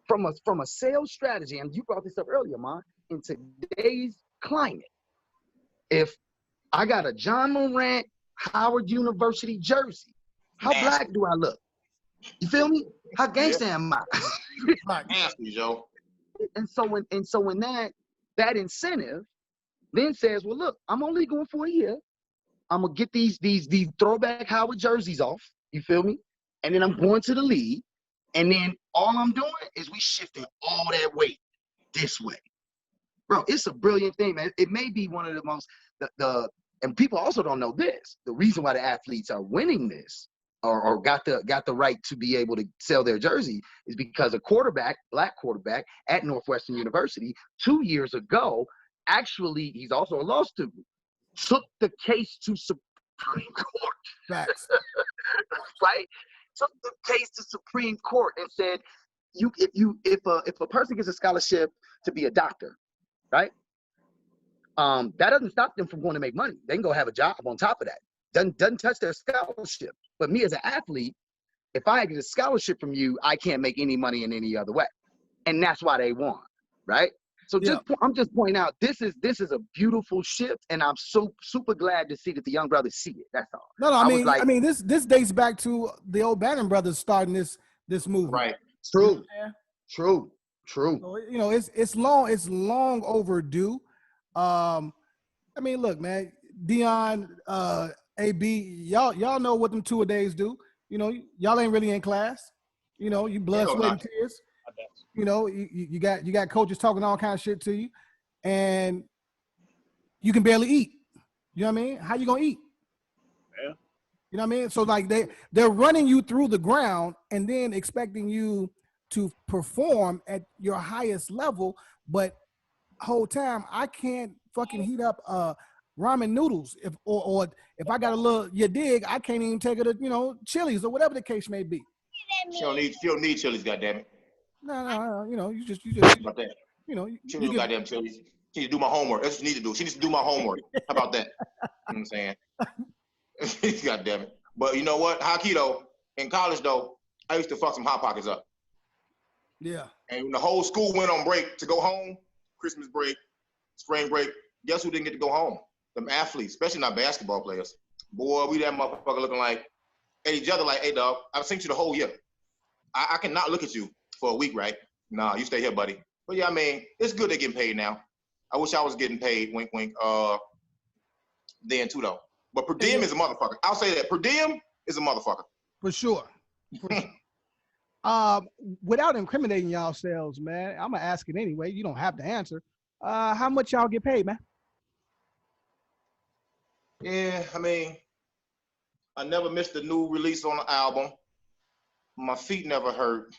from a sales strategy, and you brought this up earlier, man, in today's climate, if I got a John Morant Howard University jersey, how black do I look? You feel me? How gangsta am I? Nasty, Joe. And so when that incentive then says, well, look, I'm only going for a year. I'm gonna get these throwback Howard jerseys off. You feel me? And then I'm going to the league. And then all I'm doing is we shifting all that weight this way. Bro, it's a brilliant thing, man. It may be one of the most and people also don't know this. The reason why the athletes are winning this or got the right to be able to sell their jersey is because a black quarterback at Northwestern University 2 years ago, actually, he's also a law student, took the case to Supreme Court. Facts. Right? Took the case to Supreme Court and said, if a person gets a scholarship to be a doctor, right? That doesn't stop them from going to make money. They can go have a job on top of that. Doesn't touch their scholarship. But me as an athlete, if I get a scholarship from you, I can't make any money in any other way. And that's why they won, right? So I'm just pointing out, this is a beautiful shift, and I'm so super glad to see that the young brothers see it. That's all. No, I mean this dates back to the old Bannon brothers starting this movement. Right. True. Yeah. True. So, it's long overdue. I mean, look, man, Dion, AB, y'all know what them two-a-days do. Y'all ain't really in class. You blood, sweat, and tears. You got coaches talking all kind of shit to you, and you can barely eat. You know what I mean? How you gonna eat? Yeah. You know what I mean? So like they're running you through the ground and then expecting you to perform at your highest level, but whole time I can't fucking heat up ramen noodles if I got a little I can't even take it to Chili's or whatever the case may be. She don't need Chili's, goddammit. No, you just about that. She you need goddamn Chili's. She need to do my homework. That's what she needs to do. She needs to do my homework. How about that? You know what I'm saying? Goddammit. But you know what? High key though, in college though, I used to fuck some hot pockets up. Yeah. And when the whole school went on break to go home, Christmas break, spring break, guess who didn't get to go home? Them athletes, especially not basketball players. Boy, we that motherfucker looking like at each other like, hey dog, I've seen you the whole year. I cannot look at you for a week, right? Nah, you stay here, buddy. But yeah, I mean, it's good they're getting paid now. I wish I was getting paid, wink, wink, then too though. But per diem is a motherfucker. I'll say that. Per diem is a motherfucker. For sure. Without incriminating yourselves, man, I'm gonna ask it anyway. You don't have to answer. How much y'all get paid, man? Yeah, I mean, I never missed a new release on the album. My feet never hurt.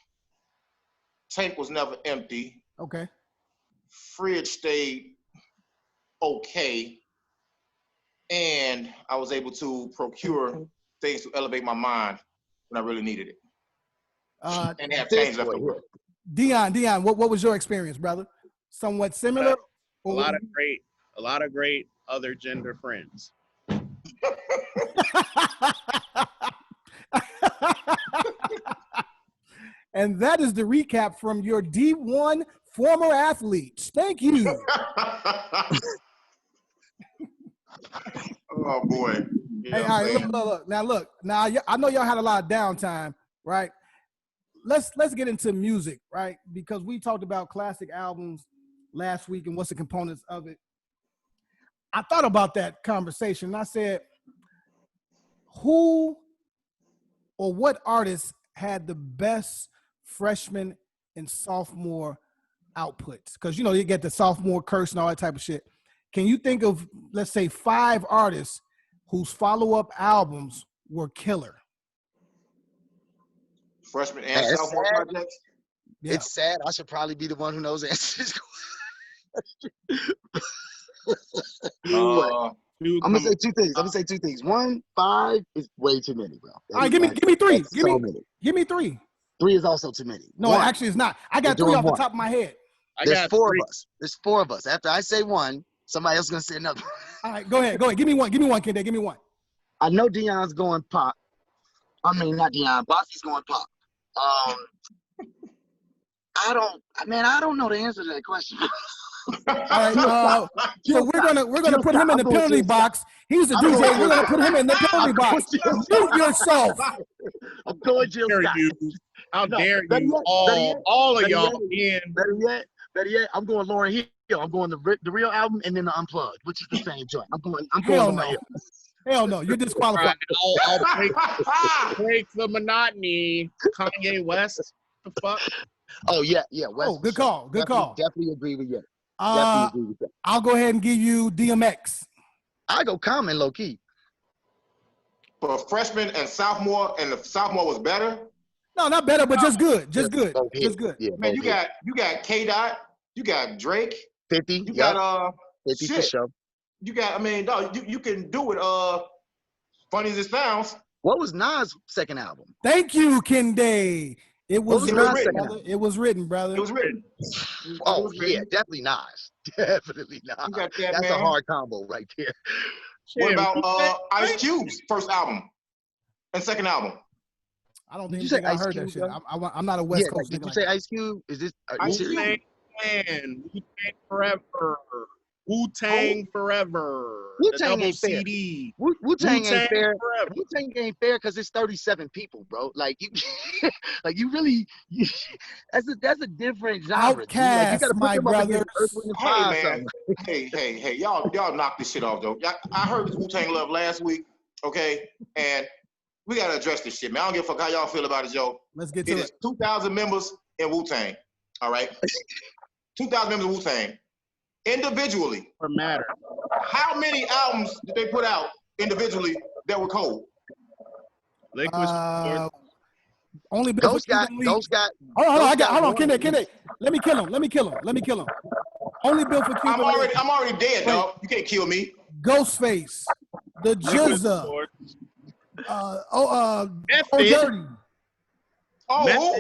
Tank was never empty. Okay. Fridge stayed okay. And I was able to procure things to elevate my mind when I really needed it. And have change left over. Dion, what was your experience, brother? Somewhat similar? A lot of great other gender friends. And that is the recap from your D1 former athletes. Thank you. Oh boy. You know Hey, all right, look. Now I know y'all had a lot of downtime, right? Let's get into music, right? Because we talked about classic albums last week and what's the components of it. I thought about that conversation and I said, who or what artists had the best freshman and sophomore outputs? Because, you know, you get the sophomore curse and all that type of shit. Can you think of, let's say, 5 artists whose follow-up albums were killer? Freshman and sophomore projects? Yeah. It's sad. I should probably be the one who knows the answers. I'm gonna say two things. 1, 5 is way too many, bro. All right, give me 3. Give me 3. 3 is also too many. No, actually, it's not. I got 3 off the top of my head. There's 4 of us. There's 4 of us. After I say one, somebody else is gonna say another. All right, go ahead. Give me one, Kinde. Give me one. I know Dion's going pop. I mean, not Dion. Bossy's going pop. I don't know the answer to that question. All right, so we're gonna put him in the penalty box. He's the DJ. We're gonna put him in the penalty box. Mute yourself. I'm going Jill Scott. How dare you? All of y'all being Better yet, I'm going Lauryn Hill. I'm going the real album and then the Unplugged, which is the same joint. I'm going Lauryn Hill. Hell no, you're disqualified. I'll break the monotony. Kanye West. The fuck? Oh yeah. West, oh, good call. Good call. Definitely agree with you. I'll go ahead and give you DMX. I go Common low key. For freshman and the sophomore was better. No, not better, but just good. Just good. Just good. Yeah, man, you got K-Dot, you got Drake, 50. You got 50 for sure. You got, I mean, dog, you can do it. Funny as it sounds. What was Nas' second album? Thank you, Kinde. It was written. It was written, brother. It was written. Oh yeah, definitely Nas. Definitely Nas. You got that, That's man. a hard combo right there. What about Ice Cube's first album and second album? I don't think I heard that shit. I'm not a West Coast nigga. Did you say Ice Cube? Is this Ice Cube? Wu-Tang forever. Wu-Tang forever. Wu-Tang ain't fair. CD. Wu-Tang ain't fair. Wu-Tang ain't fair because it's 37 people, bro. Like you, that's a different genre. Outcast, you gotta put my brother. Hey man, hey, y'all knock this shit off though. I heard this Wu-Tang love last week, okay, and we gotta address this shit, man. I don't give a fuck how y'all feel about it, Joe. Let's get to it. It is 2,000 members in Wu-Tang, all right? 2,000 members in Wu-Tang. Individually, For matter. how many albums did they put out individually that were cold? Only Bill Ghost got. Hold on, Kinde. Let me kill him. Only Bill for Cuban. I'm already dead, dog. You can't kill me. Ghostface, the Jizza, Dirty. Oh,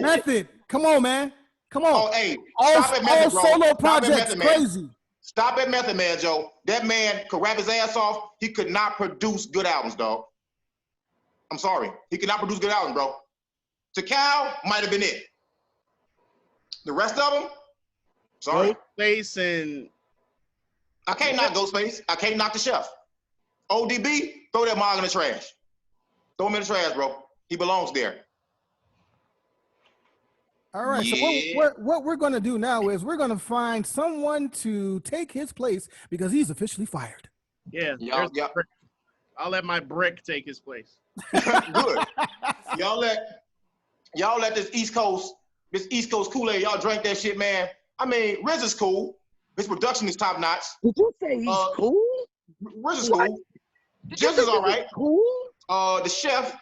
Method. Come on, man. Come on. Oh, hey, all stop at Method, bro. solo Stop at projects Method Man. crazy. Stop at Method Man, Joe. That man could rap his ass off. He could not produce good albums, dog. I'm sorry. He could not produce good albums, bro. Cal might have been it. The rest of them, sorry. Ghostface and I can't knock Ghostface. I can't knock the chef. ODB, throw that mog in the trash. Throw him in the trash, bro. He belongs there. All right, Yeah. so what we're going to do now is we're going to find someone to take his place because he's officially fired. yeah. Y'all, I'll let my brick take his place. good. Y'all let this East Coast Kool-Aid, y'all drink that shit, man. I mean, Riz is cool. His production is top notch. Did you say he's cool? Riz is cool. Jizz is all right. Cool? The chef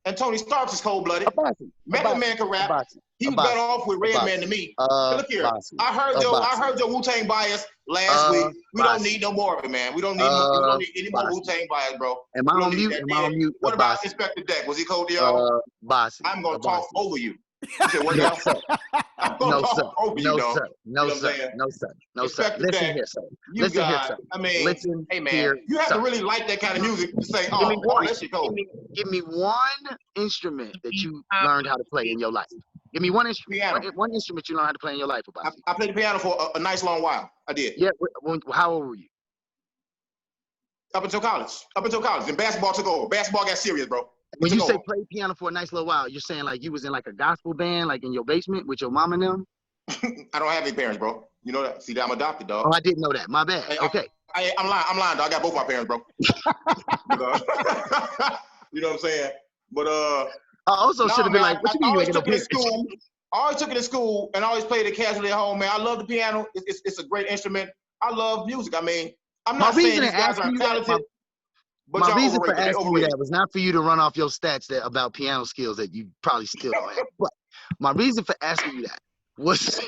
And Tony Starks is cold-blooded. Method Man can rap. He was better off with Redman than me. Look here, I heard your Wu-Tang bias last week. We don't need no more of it, man. We don't need any more Wu-Tang bias, bro. Am I on mute? Am I on mute? What about Inspector Deck? Was he cold to y'all? Bossy. I'm gonna talk over you. You said, what No, now? sir. I'm gonna talk over you, dog. No, sir. Listen here, sir. Listen here, sir. I mean, listen, hey man, here, you have sir. to really like that kind of music to say, Give me one. that shit cold. Give me one instrument that you learned how to play in your life. Give me one instrument. Piano. One instrument you learned how to play in your life. I played the piano for a nice long while. I did. Yeah. How old were you? Up until college. And basketball took over. Basketball got serious, bro. When you say play piano for a nice little while, you're saying like you was in like a gospel band, like in your basement with your mom and them? I don't have any parents, bro. You know that? See, that I'm adopted, dog. Oh, I didn't know that. My bad. Hey, okay. I'm lying, dog. I got both my parents, bro. You know what I'm saying? But I also should have been like, what you mean you ain't no parents? I always took it to school and I always played it casually at home, man. I love the piano. It's a great instrument. I love music. I mean, I'm not saying these guys aren't talented. But my reason for asking you that was not for you to run off your stats about piano skills that you probably still don't have. But my reason for asking you that was to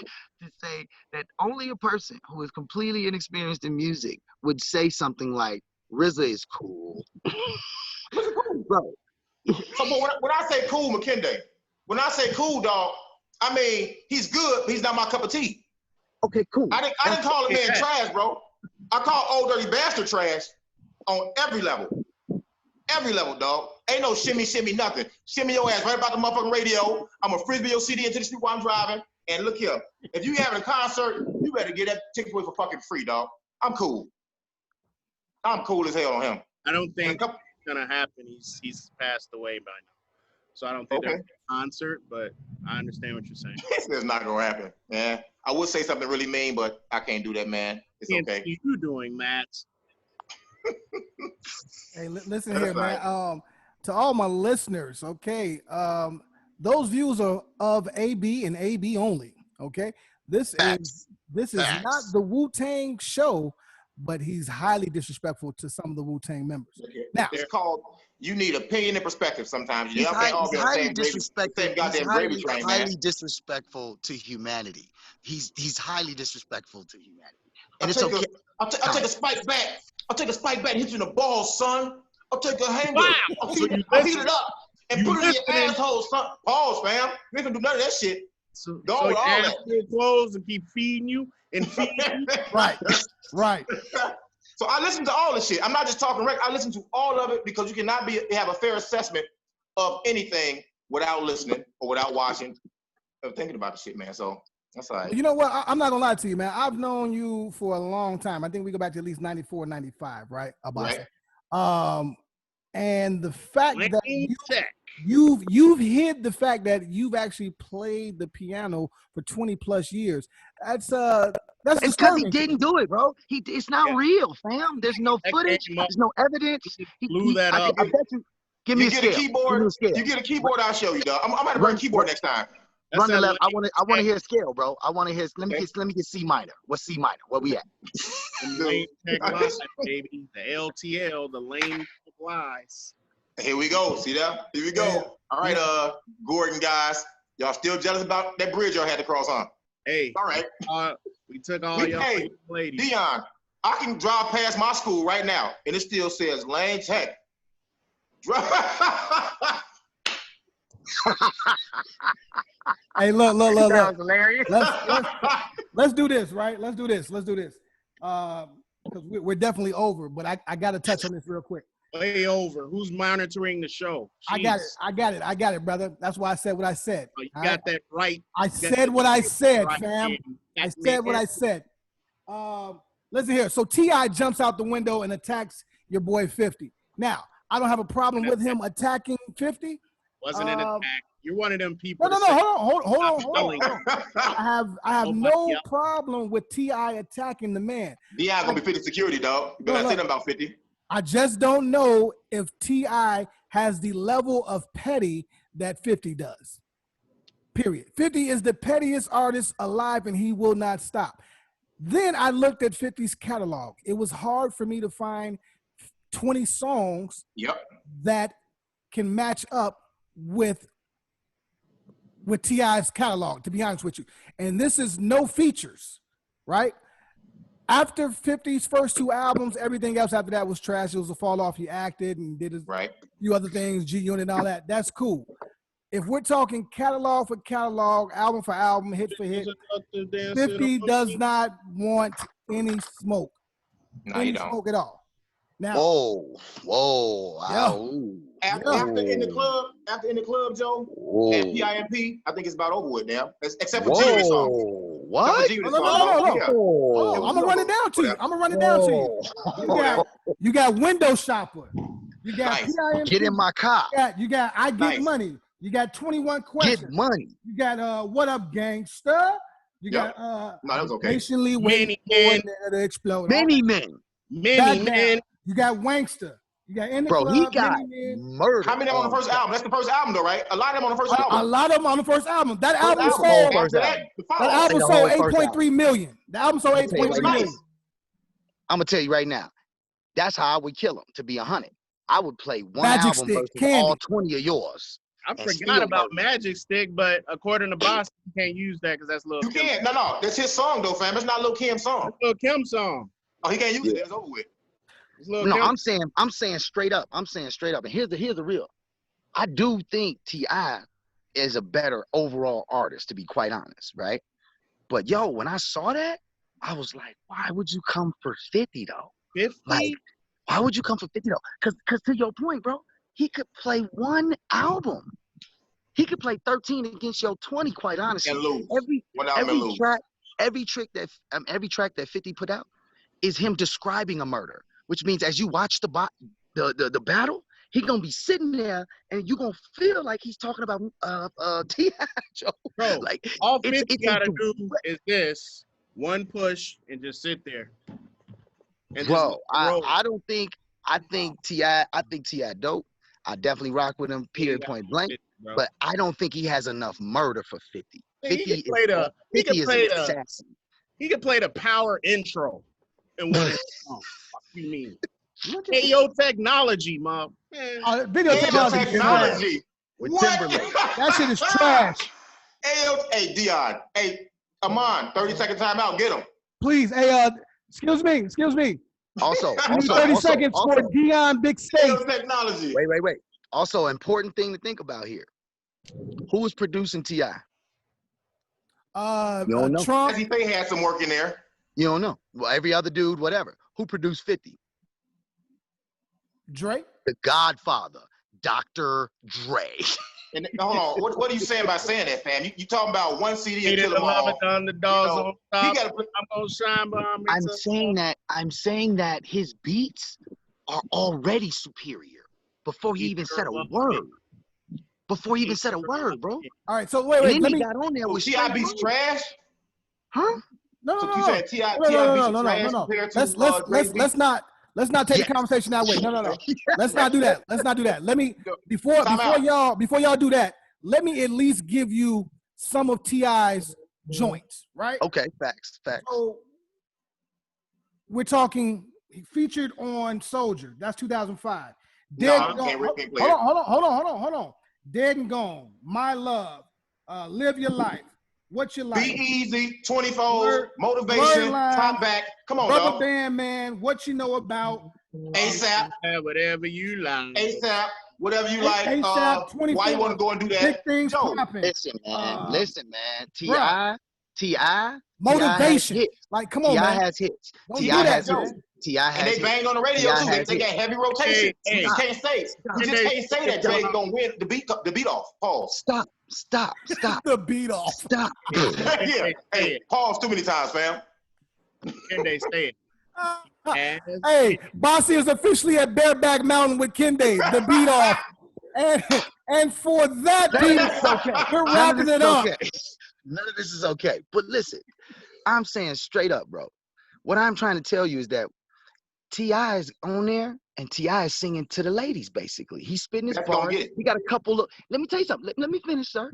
say that only a person who is completely inexperienced in music would say something like, RZA is cool. Bro. So, but when I say cool, McKinde, when I say cool, dog, I mean, he's good, but he's not my cup of tea. Okay, cool. I didn't call a man trash, bro. I call Old Dirty Bastard trash on every level. Every level, dog. Ain't no shimmy, nothing. Shimmy your ass right about the motherfucking radio. I'm gonna frisbee your CD into the street while I'm driving. And look here, if you having a concert, you better get that ticket for fucking free, dog. I'm cool. I'm cool as hell on him. I don't think it's gonna happen. He's passed away by now. So I don't think there's a concert, but I understand what you're saying. It's not gonna happen, man. I would say something really mean, but I can't do that, man. It's Can't okay. see you doing that. Hey, listen here, man. To all my listeners, okay, those views are of AB and AB only. Okay, this is not the Wu-Tang show, but he's highly disrespectful to some of the Wu-Tang members. Okay. Now it's called you need opinion and perspective sometimes. He's highly disrespectful. Highly disrespectful to humanity. He's highly disrespectful to humanity. And it's okay. I'll take a spike back. I'll take a spike back and hit you in the balls, son. I'll take a hanger. Wow. I'll heat it up and put it in your asshole, son. Pause, fam. You ain't gonna do none of that shit. So Go with all that. Clothes and keep feeding you and feeding you. Right. So I listen to all this shit. I'm not just talking rec. I listen to all of it because you cannot have a fair assessment of anything without listening or without watching or thinking about the shit, man. So that's all right. You know what? I'm not gonna lie to you, man. I've known you for a long time. I think we go back to at least 94, 95, right? Right. And the fact that you've hid the fact that you've actually played the piano for 20 plus years. That's it's because he didn't do it, bro. It's not real, fam. There's no footage. There's no evidence. He blew that up. I bet you. Give me a scale. You get a keyboard, I'll show you, dog. I'm gonna bring a keyboard next time. Run the left. I want to hear a scale, bro. I want to hear. Let me get C minor. What's C minor? Where we at? Lane Tech Live, baby. The LTL, the Lane Tech Lies. Here we go. See that? Here we go. Yeah. All right, Gordon guys. Y'all still jealous about that bridge y'all had to cross on? Hey. All right. We took all y'all ladies. Dion, I can drive past my school right now, and it still says Lane Tech. Hey, look. That was hilarious. Let's do this, right? Let's do this. Because we're definitely over, but I got to touch on this real quick. Way over. Who's monitoring the show? Jeez. I got it, brother. That's why I said what I said. Oh, you got that right. I said what I said, right, fam. I said what I said. Listen here. So T.I. jumps out the window and attacks your boy 50. Now, I don't have a problem with him attacking 50. Wasn't an attack. You're one of them people. No. Hold on. I have no problem with T.I. attacking the man. Dion gonna be 50 security, dog. You better say them about 50. I just don't know if T.I. has the level of petty that 50 does. Period. 50 is the pettiest artist alive, and he will not stop. Then I looked at 50's catalog. It was hard for me to find 20 songs that can match up with T.I.'s catalog, to be honest with you. And this is no features, right? After 50's first 2 albums, everything else after that was trash. It was a fall off. He acted and did a few other things, G-Unit and all that. That's cool. If we're talking catalog for catalog, album for album, hit for hit, 50 does not want any smoke. No, you don't. Smoke at all. Now, After in the club, Joe, and PIMP, I think it's about over with now. Except for G-Unit song. What? No. I'm gonna run it down to you. You got Window Shopper. You got PIMP. Get in my car. You got I Get Money. You got 21 Questions. Get Money. You got What Up Gangsta. You got no, that was okay. Patiently Waiting for to explode. Many Men. You got Wankster. You got In the Bro, Club, he got murdered. How many of them on the first album? That's the first album, though, right? A lot of them on the first album. A lot of them on the first album. That album sold 8.3 million. The album sold 8.3 million. I'm gonna tell you right now. That's how I would kill him. To be 100, I would play one Magic album Stick, versus Candy. all 20 of yours. I forgot about Magic Stick, but according to Boss, you can't use that because that's Lil' Kim. You can't. No. That's his song, though, fam. It's not Lil' Kim's song. It's Lil' Kim's song. Oh, he can't use it. It's over with. No, I'm saying straight up. And here's the real. I do think T.I. is a better overall artist, to be quite honest, right? But yo, when I saw that, I was like, why would you come for 50 though? 50? Like, why would you come for 50 though? Cause to your point, bro, he could play one album. He could play 13 against your 20, quite honestly. And lose. Every track that 50 put out is him describing a murder. Which means as you watch the battle, he gonna be sitting there and you gonna feel like he's talking about T.I. Joe. Bro, like all 50 gotta do is this one push and just sit there. And bro, I think T.I. dope. I definitely rock with him, period, point blank. 50, but I don't think he has enough murder for 50. 50 is an assassin. He could play the power intro in one song. You mean? Hey, yo, technology, mom. Video technology. With Timberlake. That shit is trash. Hey, Dion. Hey, Amon, 30-second timeout. Get him. Please. Hey, excuse me. Also, 30 seconds for Dion Big State. Technology. Wait. Also, important thing to think about here. Who is producing T.I.? You don't know. Trump. They had some work in there. You don't know. Well, every other dude, whatever. Who produced 50? Dre. The Godfather, Dr. Dre. And hold on, what are you saying by saying that, fam? You talking about one CD and kill them all? The dogs on top. I'm gonna shine behind me. I'm saying that his beats are already superior before he even said a word. Bro. All right, so wait. Let me got on there with T.I. beats trash. Huh? No. You said T.I. beats trash. Let's not take the conversation that way. No. Let's not do that. Let me before y'all do that, let me at least give you some of T.I.'s joints, right? Okay, facts. So we're talking, he featured on Soldier. That's 2005. Hold on. Dead and Gone, My Love, Live Your Life, What You Like. Be Easy, 24, Motivation, Top Back. Come on, Rubber dog. Band Man, What You Know About. ASAP. Whatever you like. ASAP. Whatever you like. ASAP, 24. Why you want to go and do that? Big things popping. Listen, man. T.I. Motivation. Like, come on, T.I. man. has hits. T.I. has hits. T.I. has and they bang on the radio too. They got heavy rotation. Hey, you just can't say that Dre's gonna win the beat off. Pause. Stop. The beat off. Stop. Yeah. Hey, pause too many times, fam. And they say it. Hey, Bossy is officially at Bareback Mountain with Kinde, the beat off. And for that beat, we're wrapping it up. None of this is okay. But listen, I'm saying straight up, bro. What I'm trying to tell you is that T.I. is on there and T.I. is singing to the ladies, basically. He's spitting his bars. He got a couple of, let me tell you something. Let me finish, sir.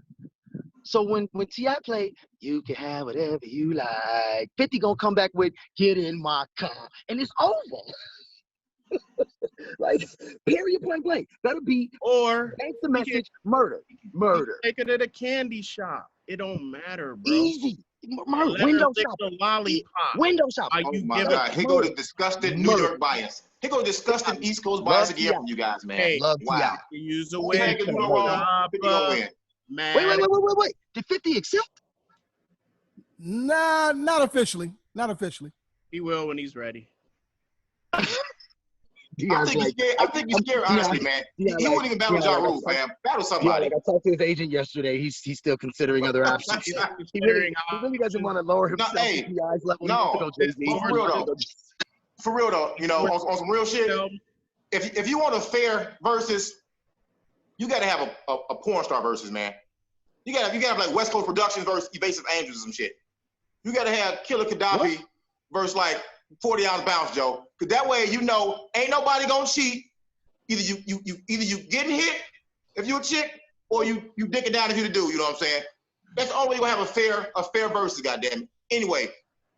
So when T.I. played, you can have whatever you like, 50 gonna come back with, get in my car, and it's over. Like, period, point blank. That'll be, Or that's the message, murder. Murder. take it at a candy shop. It don't matter, bro. Easy. Murder. Let her Window lick shop. the lollipop. Window shop. Are Oh you my giving God, here go the disgusting New York bias. Here go disgusting East Coast bias again from you guys, man. Hey, Love Wow. T.I. you use the You way can't get no wrong. 50 gonna win. man. Wait. Did 50 accept? Nah, not officially. Not officially. He will when he's ready. I think he's scared. I think he's scared, honestly, man. He wouldn't even battle Ja Rule, fam. Battle somebody. Like I talked to his agent yesterday. He's still considering other options. He really doesn't want to lower himself to T.I.'s level. No, for real though. For real though, you know, on some real shit. If you want a fair versus, you got to have a porn star versus, man. You got to have like West Coast Productions versus Evasive Angels or some shit. You got to have Killer Gaddafi versus like 40-ounce bounce, Joe. Cause that way you know ain't nobody gonna cheat. Either you getting hit if you a chick, or you dicking down if you the dude. You know what I'm saying? That's the only way you gonna have a fair versus. Goddamn it. Anyway,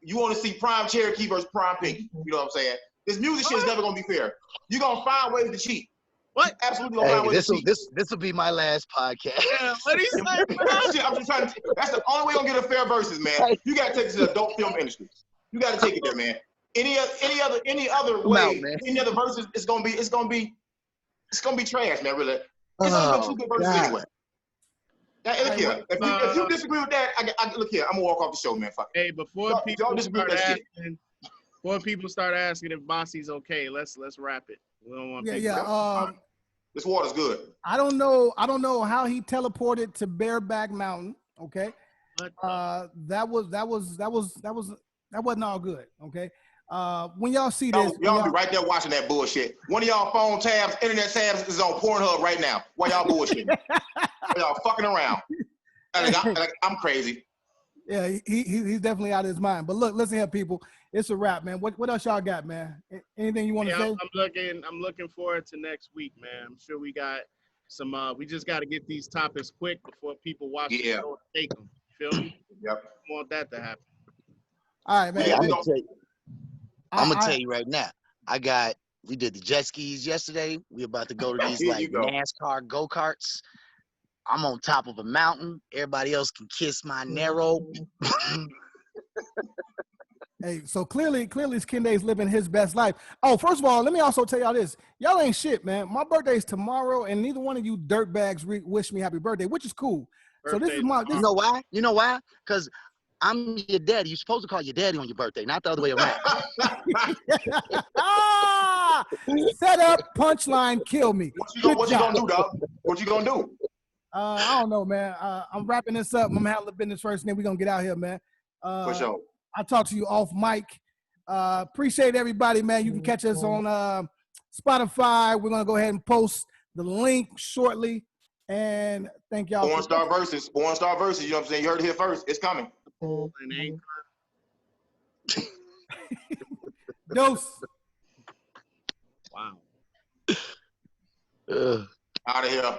you want to see Prime Cherokee versus Prime Pinky. You know what I'm saying? This music shit is never gonna be fair. You're gonna find ways to cheat. What? Absolutely gonna find ways to cheat. This will be my last podcast. Yeah, what he say? I'm just trying to. That's the only way you're gonna get a fair versus, man. You gotta take it to the adult film industry. You gotta take it there, man. Any other way, any other verses, it's gonna be trash, man. Really, it's only been 2 good verses anyway. Now, look here. If you disagree with that, I look here. I'm gonna walk off the show, man. Fuck. Hey, before people shit. start asking if Bossy's okay, let's wrap it. We don't want people. This water's good. I don't know how he teleported to Bareback Mountain. Okay, that wasn't all good. Okay, when y'all see this, y'all be right there watching that bullshit. One of y'all phone tabs, internet tabs is on Pornhub right now. Why y'all bullshitting? Y'all fucking around. I'm crazy. Yeah, he's definitely out of his mind. But look, listen here, people. It's a wrap, man. What else y'all got, man? Anything you want to say? I'm looking forward to next week, man. I'm sure we got some. We just got to get these topics quick before people watch the show and take them. Feel me? Yep. I want that to happen. All right, man. Yeah, I'm gonna tell you right now. We did the jet skis yesterday. We about to go to these like NASCAR go-karts. I'm on top of a mountain. Everybody else can kiss my narrow. Hey, so clearly Kinde's living his best life. Oh, first of all, let me also tell y'all this. Y'all ain't shit, man. My birthday's tomorrow, and neither one of you dirtbags wish me happy birthday, which is cool. So this is my. You know why? Because I'm your daddy. You're supposed to call your daddy on your birthday, not the other way around. Set up, punchline, kill me. What you gonna do, dog? What you gonna do? I don't know, man. I'm wrapping this up. I'm gonna handle the business first, and then we're gonna get out here, man. For sure. I'll talk to you off mic. Appreciate everybody, man. You can catch us on Spotify. We're gonna go ahead and post the link shortly. And thank y'all. Born Star versus. You know what I'm saying? You heard it here first. It's coming. Dose. Wow. Out of here.